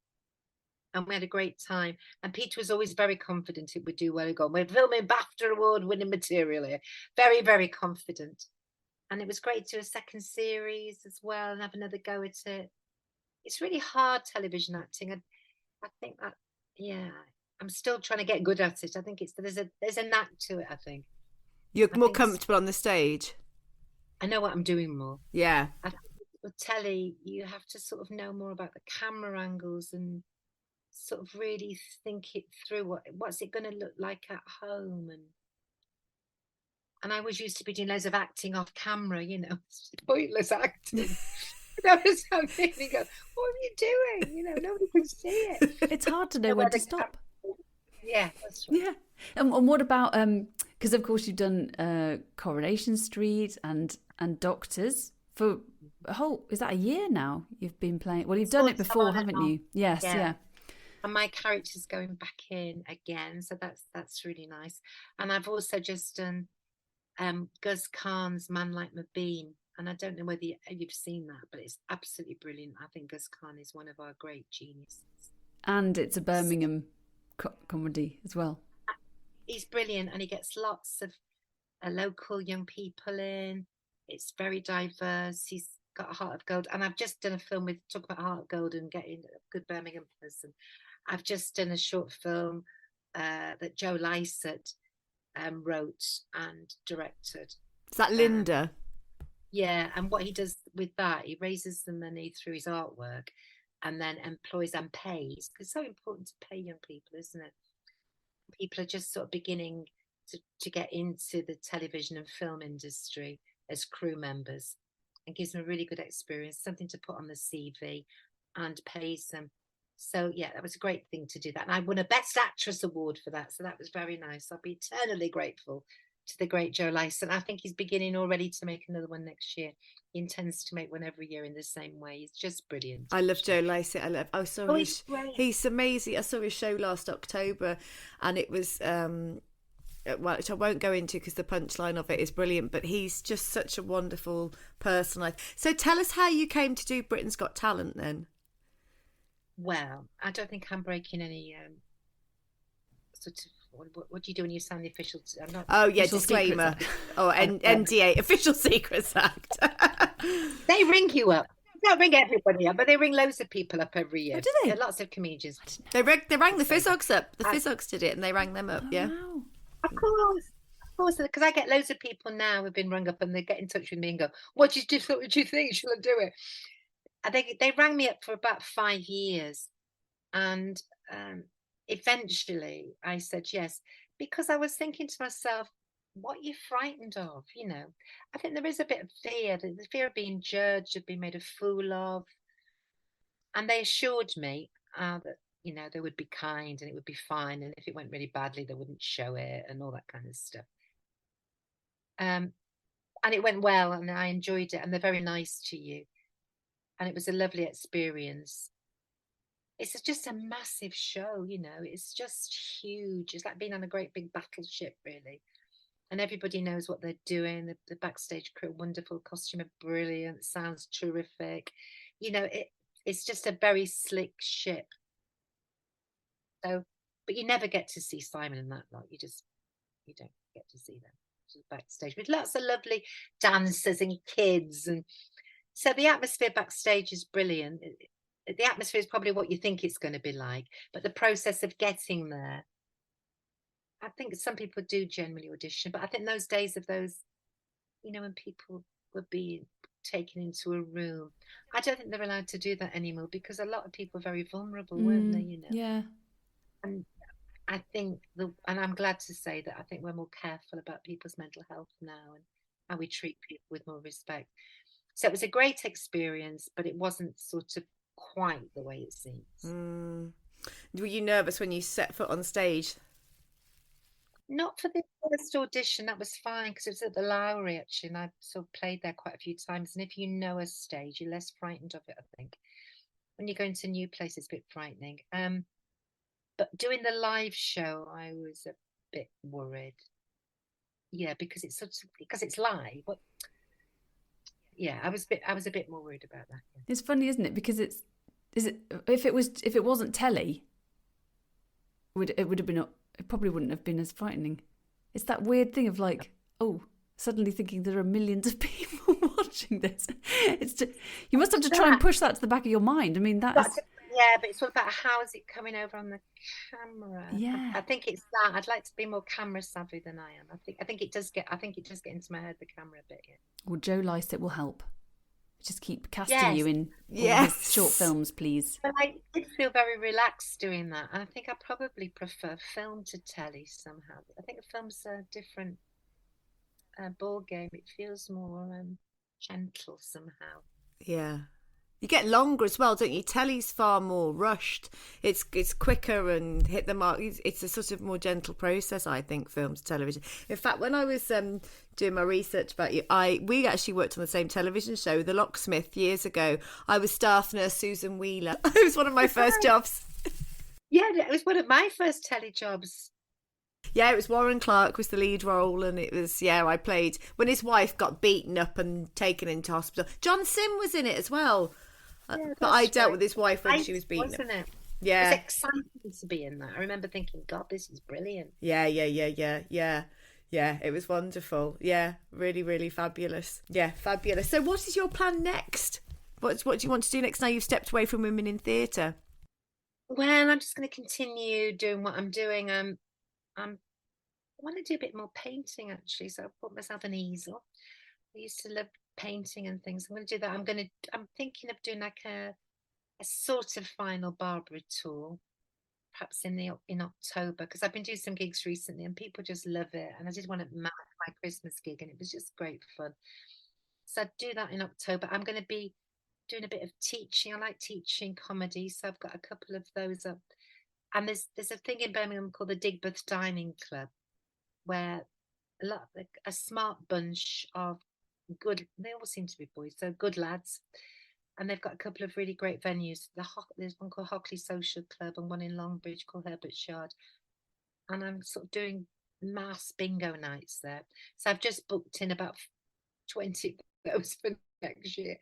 and we had a great time. And Peter was always very confident it would do well. We're filming BAFTA award-winning material here. Very, very confident. And it was great to do a second series as well and have another go at it. It's really hard, television acting. I think that, yeah, I'm still trying to get good at it. I think there's a knack to it, I think. You're more comfortable on the stage? I know what I'm doing more. Yeah. I think with telly, you have to sort of know more about the camera angles and sort of really think it through. What's it going to look like at home? And I was used to be doing loads of acting off camera, you know, pointless acting. That was something you go, what are you doing? You know, nobody can see it. It's hard to know when to stop. Yeah, that's right. Yeah. And what about, because of course you've done Coronation Street and Doctors for is that a year now you've been playing? Well, you've done it before, haven't you? Yes, yeah. And my character's going back in again, so that's really nice. And I've also just done Gus Kahn's Man Like Mabeen, and I don't know whether you've seen that, but it's absolutely brilliant. I think Gus Kahn is one of our great geniuses. And it's a Birmingham comedy as well. He's brilliant, and he gets lots of local young people in. It's very diverse. He's got a heart of gold. And I've just done a film talk about heart of gold and getting a good Birmingham person. I've just done a short film that Joe Lycett wrote and directed. Is that Linda? Yeah, and what he does with that, he raises the money through his artwork and then employs and pays, because it's so important to pay young people, isn't it? People are just sort of beginning to get into the television and film industry as crew members, and gives them a really good experience, something to put on the CV, and pays them. So yeah, that was a great thing to do that. And I won a Best Actress award for that. So that was very nice. I'll be eternally grateful to the great Joe Lycett. I think he's beginning already to make another one next year. He intends to make one every year in the same way. He's just brilliant. I love Joe Lycett. He's amazing. I saw his show last October, and it was which I won't go into because the punchline of it is brilliant, but he's just such a wonderful person. So tell us how you came to do Britain's Got Talent then. Well, I don't think I'm breaking any sort of, what do you do when you sign the official? Disclaimer. NDA, Official Secrets Act. They ring you up. don't ring everybody up, but they ring loads of people up every year. Oh, do they? Yeah, lots of comedians. They rang the Fizzogs up. The Fizzogs did it, and they rang them up. Yeah. Wow. Of course, because I get loads of people now who've been rung up and they get in touch with me and go, "What do you think? Shall I do it?" And they rang me up for about 5 years, and eventually I said yes, because I was thinking to myself, what are you frightened of? I think there is a bit of fear, the fear of being judged, of being made a fool of. And they assured me that, they would be kind and it would be fine. And if it went really badly, they wouldn't show it and all that kind of stuff. And it went well and I enjoyed it. And they're very nice to you. And it was a lovely experience. It's just a massive show, it's just huge. It's like being on a great big battleship, really. And everybody knows what they're doing. The backstage crew, wonderful, costume are brilliant, sounds terrific. It's just a very slick ship. So, but you never get to see Simon and that lot. You don't get to see them. Just backstage with lots of lovely dancers and kids, and so the atmosphere backstage is brilliant. The atmosphere is probably what you think it's going to be like, but the process of getting there, I think some people do generally audition, but I think those days of those, when people were being taken into a room, I don't think they're allowed to do that anymore, because a lot of people were very vulnerable, weren't they? Yeah. And I think and I'm glad to say that I think we're more careful about people's mental health now and how we treat people with more respect. So it was a great experience, but it wasn't sort of quite the way it seems. Were you nervous when you set foot on stage? Not for the first audition, that was fine, because it was at the Lowry actually, and I sort of played there quite a few times. And if you know a stage, you're less frightened of it, I think. When you go into new places, it's a bit frightening. But doing the live show, I was a bit worried. Yeah, because it's live. But yeah, I was a bit more worried about that. Yeah. It's funny, isn't it? Because if it wasn't telly, it probably wouldn't have been as frightening. It's that weird thing of like, suddenly thinking there are millions of people watching this. You must have to try and push that to the back of your mind. I mean, yeah, but it's all about how is it coming over on the camera. Yeah, I think it's that. I'd like to be more camera savvy than I am. I think it does get into my head, the camera a bit. Yeah. Well, Joe Lycett will help. Just keep casting you in short films, please. But I did feel very relaxed doing that. And I think I probably prefer film to telly somehow. I think a film's a different ball game. It feels more gentle somehow. Yeah. You get longer as well, don't you? Telly's far more rushed. It's quicker and hit the mark. It's a sort of more gentle process, I think, films, television. In fact, when I was doing my research about you, we actually worked on the same television show, The Locksmith, years ago. I was staff nurse Susan Wheeler. It was one of my first jobs. Yeah, it was one of my first telly jobs. Yeah, it was Warren Clark was the lead role, and it was, I played when his wife got beaten up and taken into hospital. John Sim was in it as well. But I dealt with his wife when she was beaten. Wasn't it? Yeah. It was exciting to be in that. I remember thinking, God, this is brilliant. Yeah. It was wonderful. Yeah, really, really fabulous. Yeah, fabulous. So what is your plan next? What do you want to do next now you've stepped away from women in theatre? Well, I'm just going to continue doing what I'm doing. I want to do a bit more painting, actually. So I bought myself an easel. I used to love painting and things. I'm going to do that. I'm thinking of doing like a sort of final Barbara tour, perhaps in October, because I've been doing some gigs recently and people just love it, and I did one at my Christmas gig and it was just great fun. So I'd do that in October. I'm going to be doing a bit of teaching. I like teaching comedy, so I've got a couple of those up. And there's a thing in Birmingham called the Digbeth Dining Club, where a smart bunch of good, they all seem to be boys, so good lads, and they've got a couple of really great venues. There's one called Hockley Social Club and one in Longbridge called Herbert's Yard, and I'm sort of doing mass bingo nights there. So I've just booked in about 20 of those for next year,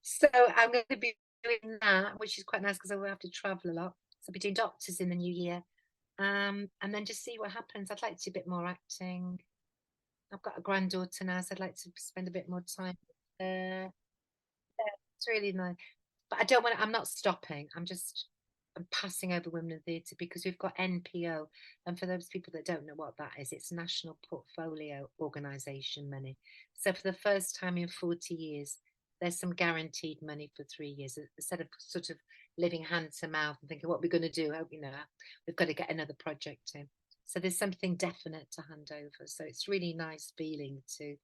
so I'm going to be doing that, which is quite nice because I will have to travel a lot. So I'll be doing Doctors in the new year, and then just see what happens. I'd like to do a bit more acting. I've got a granddaughter now, so I'd like to spend a bit more time with her. It's really nice. But I'm not stopping. I'm passing over Women in Theatre because we've got NPO. And for those people that don't know what that is, it's National Portfolio Organisation money. So for the first time in 40 years, there's some guaranteed money for 3 years instead of sort of living hand to mouth and thinking what we're going to do. Oh, we've got to get another project in. So there's something definite to hand over. So it's really nice feeling to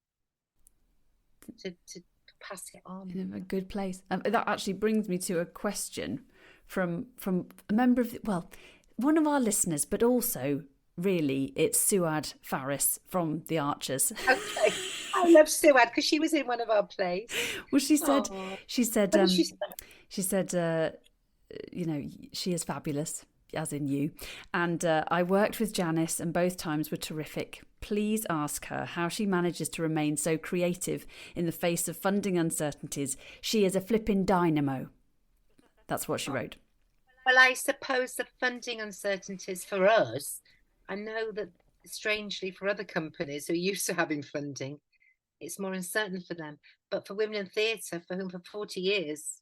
pass it on. In a good place. That actually brings me to a question from a member of one of our listeners, but also really it's Suad Faris from The Archers. Okay, I love Suad because she was in one of our plays. Well, she said she is fabulous, as in you, and I worked with Janice and both times were terrific. Please ask her how she manages to remain so creative in the face of funding uncertainties. She is a flipping dynamo. That's what she wrote. Well, I suppose the funding uncertainties for us, I know that strangely for other companies who are used to having funding, it's more uncertain for them. But for Women in Theatre, for whom for 40 years,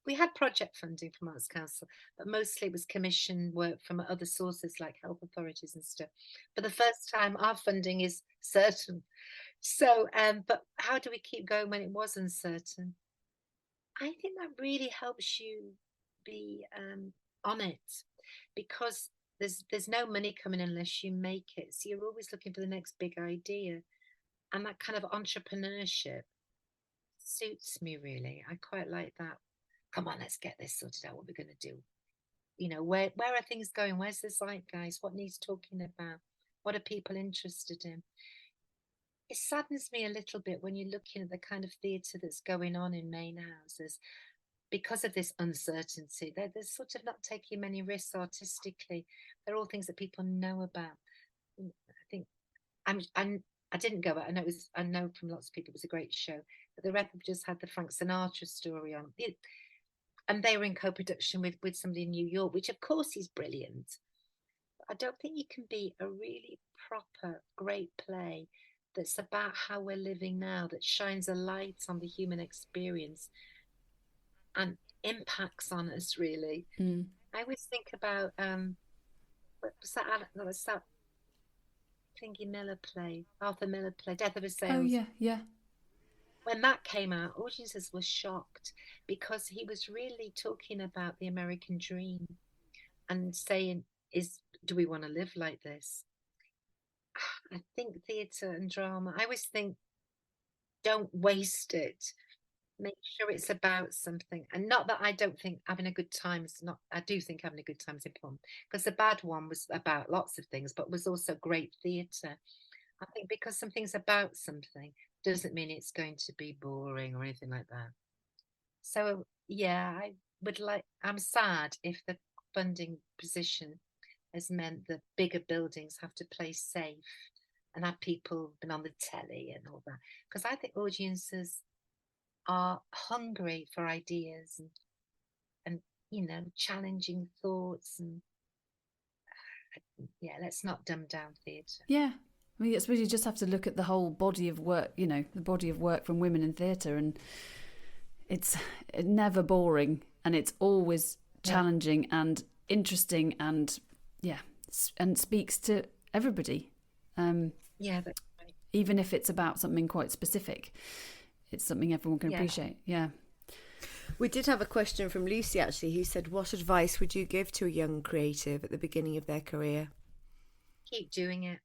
we had project funding from Arts Council, but mostly it was commission work from other sources like health authorities and stuff. For the first time, our funding is certain. So, but how do we keep going when it was uncertain? I think that really helps you be on it, because there's no money coming unless you make it. So you're always looking for the next big idea, and that kind of entrepreneurship suits me really. I quite like that. Come on, let's get this sorted out. What we're going to do? Where are things going? Where's the zeitgeist? What needs talking about? What are people interested in? It saddens me a little bit when you're looking at the kind of theatre that's going on in main houses because of this uncertainty. They're sort of not taking many risks artistically. They're all things that people know about. I think I didn't go, but I know from lots of people it was a great show. But the Rep have just had the Frank Sinatra story on, and they were in co-production with somebody in New York, which of course is brilliant. But I don't think you can be a really proper great play that's about how we're living now, that shines a light on the human experience and impacts on us really. I always think about what was that Thingy Miller play, Arthur Miller play, Death of a Salesman. Oh yeah. When that came out, audiences were shocked because he was really talking about the American dream and saying, do we want to live like this? I think theatre and drama, I always think, don't waste it. Make sure it's about something. And not that I don't think having a good time is not, I do think having a good time is important, because the bad one was about lots of things, but was also great theatre. I think because something's about something doesn't mean it's going to be boring or anything like that. So yeah, I'm sad if the funding position has meant that bigger buildings have to play safe and have people been on the telly and all that, because I think audiences are hungry for ideas and challenging thoughts, and let's not dumb down theatre. Yeah, I mean, I suppose you just have to look at the whole body of work, the body of work from women in theatre, and it's never boring, and it's always challenging and interesting, and and speaks to everybody. That's right. Even if it's about something quite specific, it's something everyone can appreciate. Yeah. We did have a question from Lucy actually, who said, what advice would you give to a young creative at the beginning of their career? Keep doing it.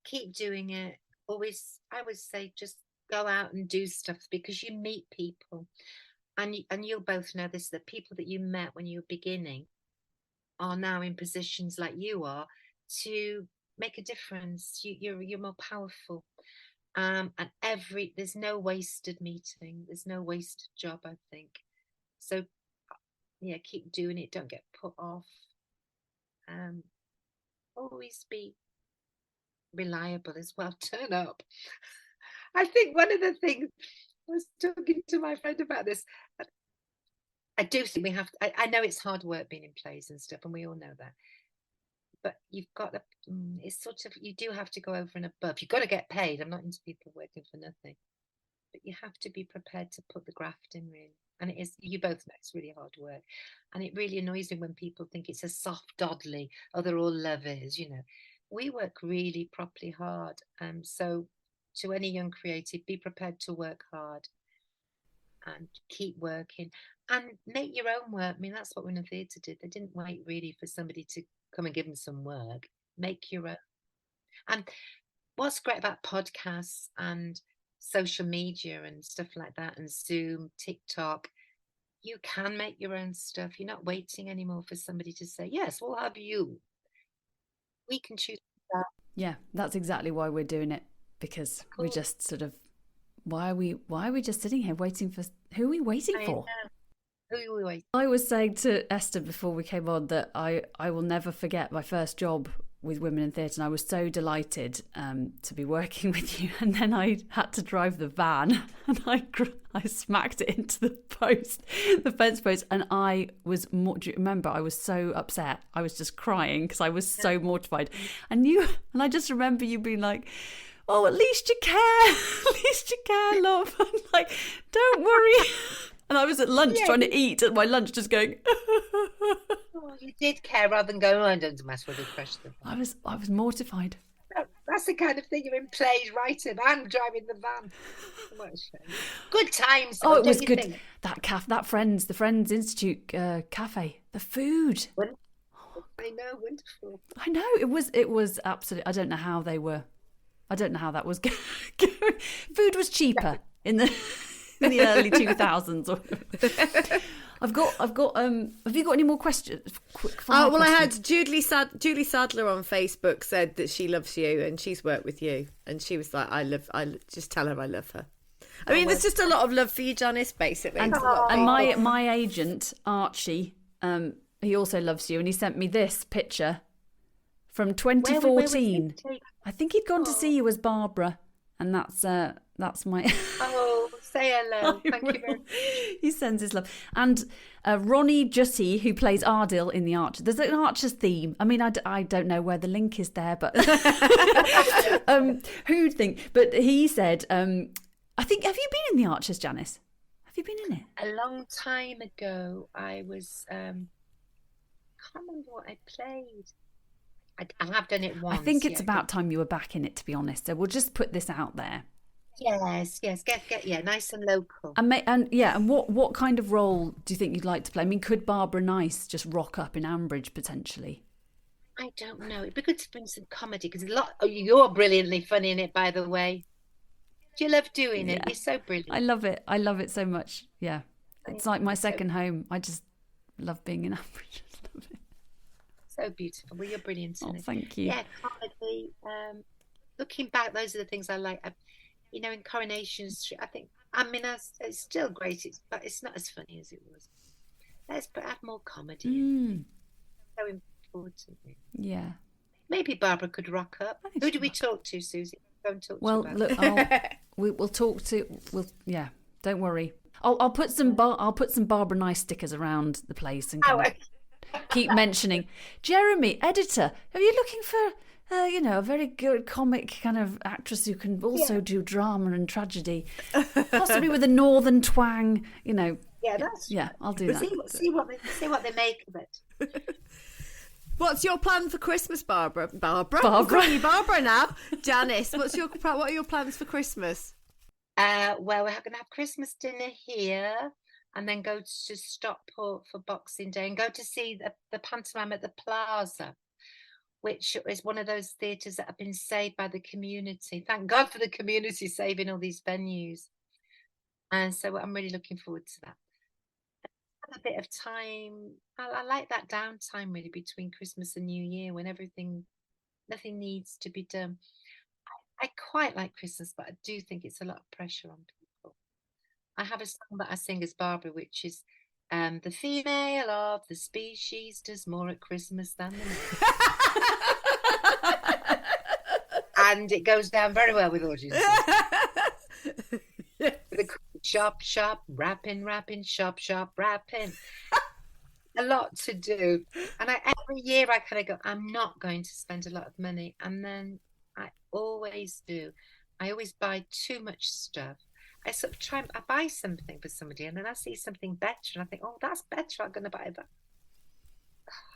Keep doing it. Always, I would say, just go out and do stuff, because you meet people, and you'll both know this, that people that you met when you were beginning are now in positions like you are to make a difference. You're more powerful. And there's no wasted meeting, there's no wasted job, I think. So keep doing it, don't get put off. Always be reliable as well, turn up. I think one of the things, I was talking to my friend about this, I do think we have to, I know it's hard work being in plays and stuff, and we all know that, but you've got to, it's sort of, you do have to go over and above. You've got to get paid. I'm not into people working for nothing. but you have to be prepared to put the graft in, really. And it is, you both know it's really hard work. And it really annoys me when people think it's a soft doddly, oh, they're all lovers, you know. We work really properly hard. So to any young creative, be prepared to work hard and keep working and make your own work. I mean, that's what Women in Theatre did. They didn't wait really for somebody to come and give them some work. Make your own. And what's great about podcasts and social media and stuff like that, and Zoom, TikTok, you can make your own stuff. You're not waiting anymore for somebody to say, yes, we'll have you. We can choose that. Yeah, that's exactly why we're doing it, because we're just sort of, why are we just sitting here waiting for, who are we waiting for? Who are we waiting? I was saying to Esther before we came on that I will never forget my first job with Women in Theatre, and I was so delighted to be working with you, and then I had to drive the van and I smacked it into the fence post, and I was do you remember, I was so upset, I was just crying because I was so mortified, and I just remember you being like, oh, at least you care, love. I'm like, don't worry. And I was at lunch trying to eat at my lunch, just going. Oh, you did care rather than going, oh, I don't mess with the pressure. I was mortified. That's the kind of thing you're in plays writing and driving the van. What a shame. Good times. Oh, it was good. Think? The Friends Institute cafe, the food. Wonderful. I know, wonderful. I know, it was absolutely. I don't know how that was going. Food was cheaper in the early 2000s. I've got. Have you got any more questions? Well, I had Julie Sadler on Facebook said that she loves you and she's worked with you, and she was like, I just tell her I love her. I mean, there's just a lot of love for you, Janice, basically. And my agent Archie, he also loves you, and he sent me this picture from 2014. I think he'd gone to see you as Barbara, and that's my. Oh, say hello. Thank you very much. He sends his love. And Ronnie Jussie, who plays Ardil in The Archer. There's an Archer's theme. I mean, I don't know where the link is there, but who'd think? But he said, I think, have you been in The Archers, Janice? Have you been in it? A long time ago, I was, I can't remember what I played. I have done it once. I think it's about time you were back in it, to be honest. So we'll just put this out there. Yes, get nice and local. And what kind of role do you think you'd like to play? I mean, could Barbara Nice just rock up in Ambridge potentially? I don't know. It'd be good to bring some comedy, because you're brilliantly funny in it, by the way. Do you love doing it? You're so brilliant. I love it so much. Yeah, it's like my second home. I just love being in Ambridge. Love it. So beautiful. Well, you're brilliant in it. Thank you. Yeah, comedy. Looking back, those are the things I like. In Coronation Street, it's still great, but it's not as funny as it was. Let's add more comedy. So important. Yeah. Maybe Barbara could rock up. Who do we talk to, Susie? Don't talk to Well, look, we'll talk to. Yeah, don't worry. I'll put some Barbara Nice stickers around the place and keep mentioning. Jeremy, editor, are you looking for? A very good comic kind of actress who can also do drama and tragedy, possibly with a northern twang. Yeah, I'll do that. See what they make of it. What's your plan for Christmas, Barbara? Barbara now. Janice, what are your plans for Christmas? Well, we're going to have Christmas dinner here, and then go to Stockport for Boxing Day, and go to see the pantomime at the Plaza, which is one of those theatres that have been saved by the community. Thank God for the community saving all these venues. And so I'm really looking forward to that. A bit of time. I like that downtime really between Christmas and New Year, when nothing needs to be done. I quite like Christmas, but I do think it's a lot of pressure on people. I have a song that I sing as Barbara, which is the female of the species does more at Christmas than the male. And it goes down very well with audiences. Shop, rapping, shop, rapping. A lot to do. And every year I kind of go, I'm not going to spend a lot of money. And then I always do. I always buy too much stuff. I sort of I buy something for somebody, and then I see something better, and I think, oh, that's better. I'm going to buy that.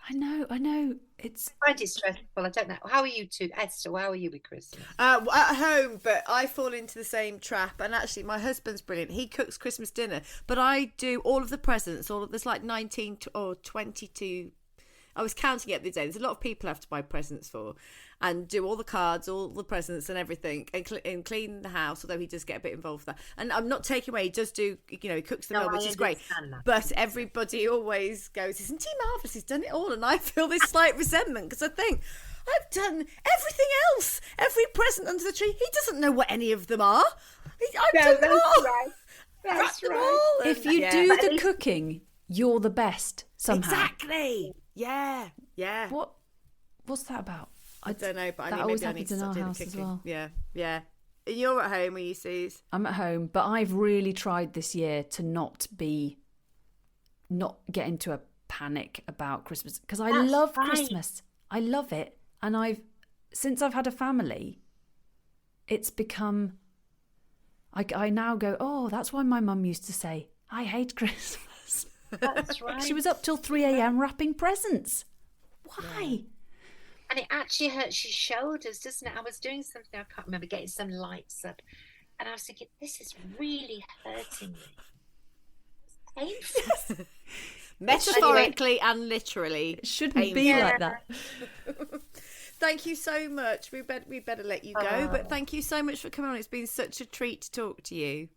I know. It's. I find it stressful. I don't know. How are you two, Esther? How are you with Christmas? At home, but I fall into the same trap. And actually, my husband's brilliant. He cooks Christmas dinner, but I do all of the presents. There's like 19 or 22. I was counting it the other day. There's a lot of people I have to buy presents for, and do all the cards, all the presents, and everything, and clean the house. Although he does get a bit involved with that, and I'm not taking away. He does do, he cooks the meal, which is great. But everybody always goes, "Isn't he marvelous? He's done it all," and I feel this slight resentment because I think I've done everything else, every present under the tree. He doesn't know what any of them are. I've done them all. Right. That's them right. all, If you do the cooking, you're the best somehow. Exactly. Yeah. What's that about? I don't know, but that I always need to happens in start our doing house the as cooking. well. Yeah. And you're at home, are you, Suze? I'm at home, but I've really tried this year to not get into a panic about Christmas, because I love Christmas. I love it, and since I've had a family, it's become. I now go, oh, that's why my mum used to say, I hate Christmas. That's right. She was up till 3 a.m. wrapping presents. Why? Yeah. And it actually hurts your shoulders, doesn't it? I was doing something, I can't remember, getting some lights up, and I was thinking, this is really hurting me. It's painful. Metaphorically and literally. It shouldn't be like that. Thank you so much. We better let you go, but thank you so much for coming on. It's been such a treat to talk to you.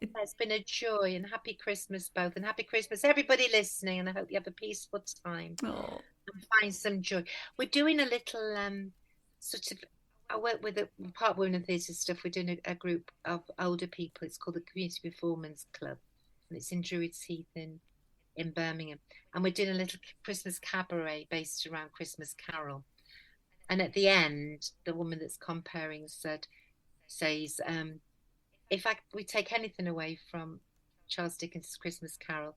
It's been a joy, and happy Christmas both, and happy Christmas everybody listening, and I hope you have a peaceful time and find some joy. We're doing a little sort of, I work with a part Women and Theatre stuff. We're doing a group of older people. It's called the Community Performance Club, and it's in Druids Heath in Birmingham, and we're doing a little Christmas cabaret based around Christmas Carol. And at the end, the woman that's comparing says, if we take anything away from Charles Dickens' Christmas Carol,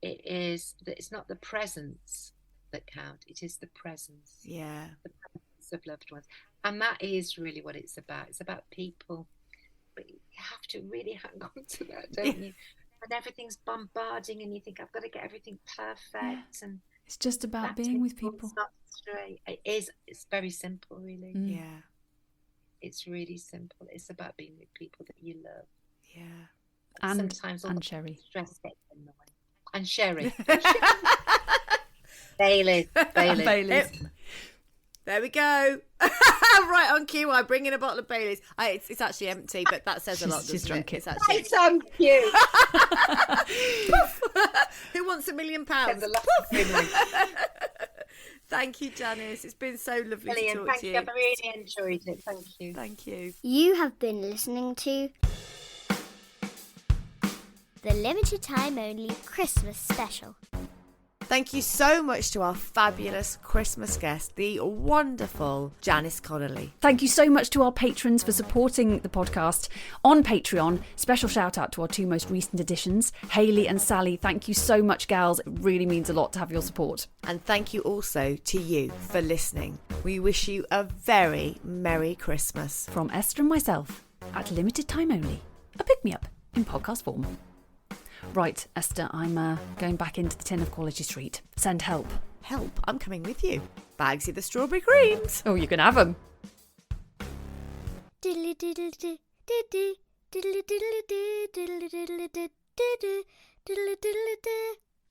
it is that it's not the presents that count, it is the presence. Yeah. The presence of loved ones. And that is really what it's about. It's about people. But you have to really hang on to that, don't you? And everything's bombarding, and you think, I've got to get everything perfect. And it's just about being with people. It's not straight. It is. It's very simple, really. Yeah. It's really simple. It's about being with people that you love. Yeah. And sometimes Sherry. Stress gets in the way. And Sherry. Baileys. There we go. Right on cue. I'm bringing a bottle of Baileys. It's actually empty, but that says a lot. She's drunk it. It's actually. It's on cue. Who wants £1 million? Thank you, Janice. It's been so lovely to talk Thank to you. you. I've really enjoyed it. Thank you. Thank you. You have been listening to the limited time only Christmas special. Thank you so much to our fabulous Christmas guest, the wonderful Janice Connolly. Thank you so much to our patrons for supporting the podcast on Patreon. Special shout out to our two most recent additions, Hayley and Sally. Thank you so much, gals. It really means a lot to have your support. And thank you also to you for listening. We wish you a very Merry Christmas. From Esther and myself, at limited time only, a pick-me-up in podcast form. Right, Esther, I'm going back into the tin of Quality Street. Send help. Help, I'm coming with you. Bagsy the strawberry creams. Oh, you can have them. Diddly diddly diddly diddly diddly diddly diddly diddly diddly diddly diddly diddly diddly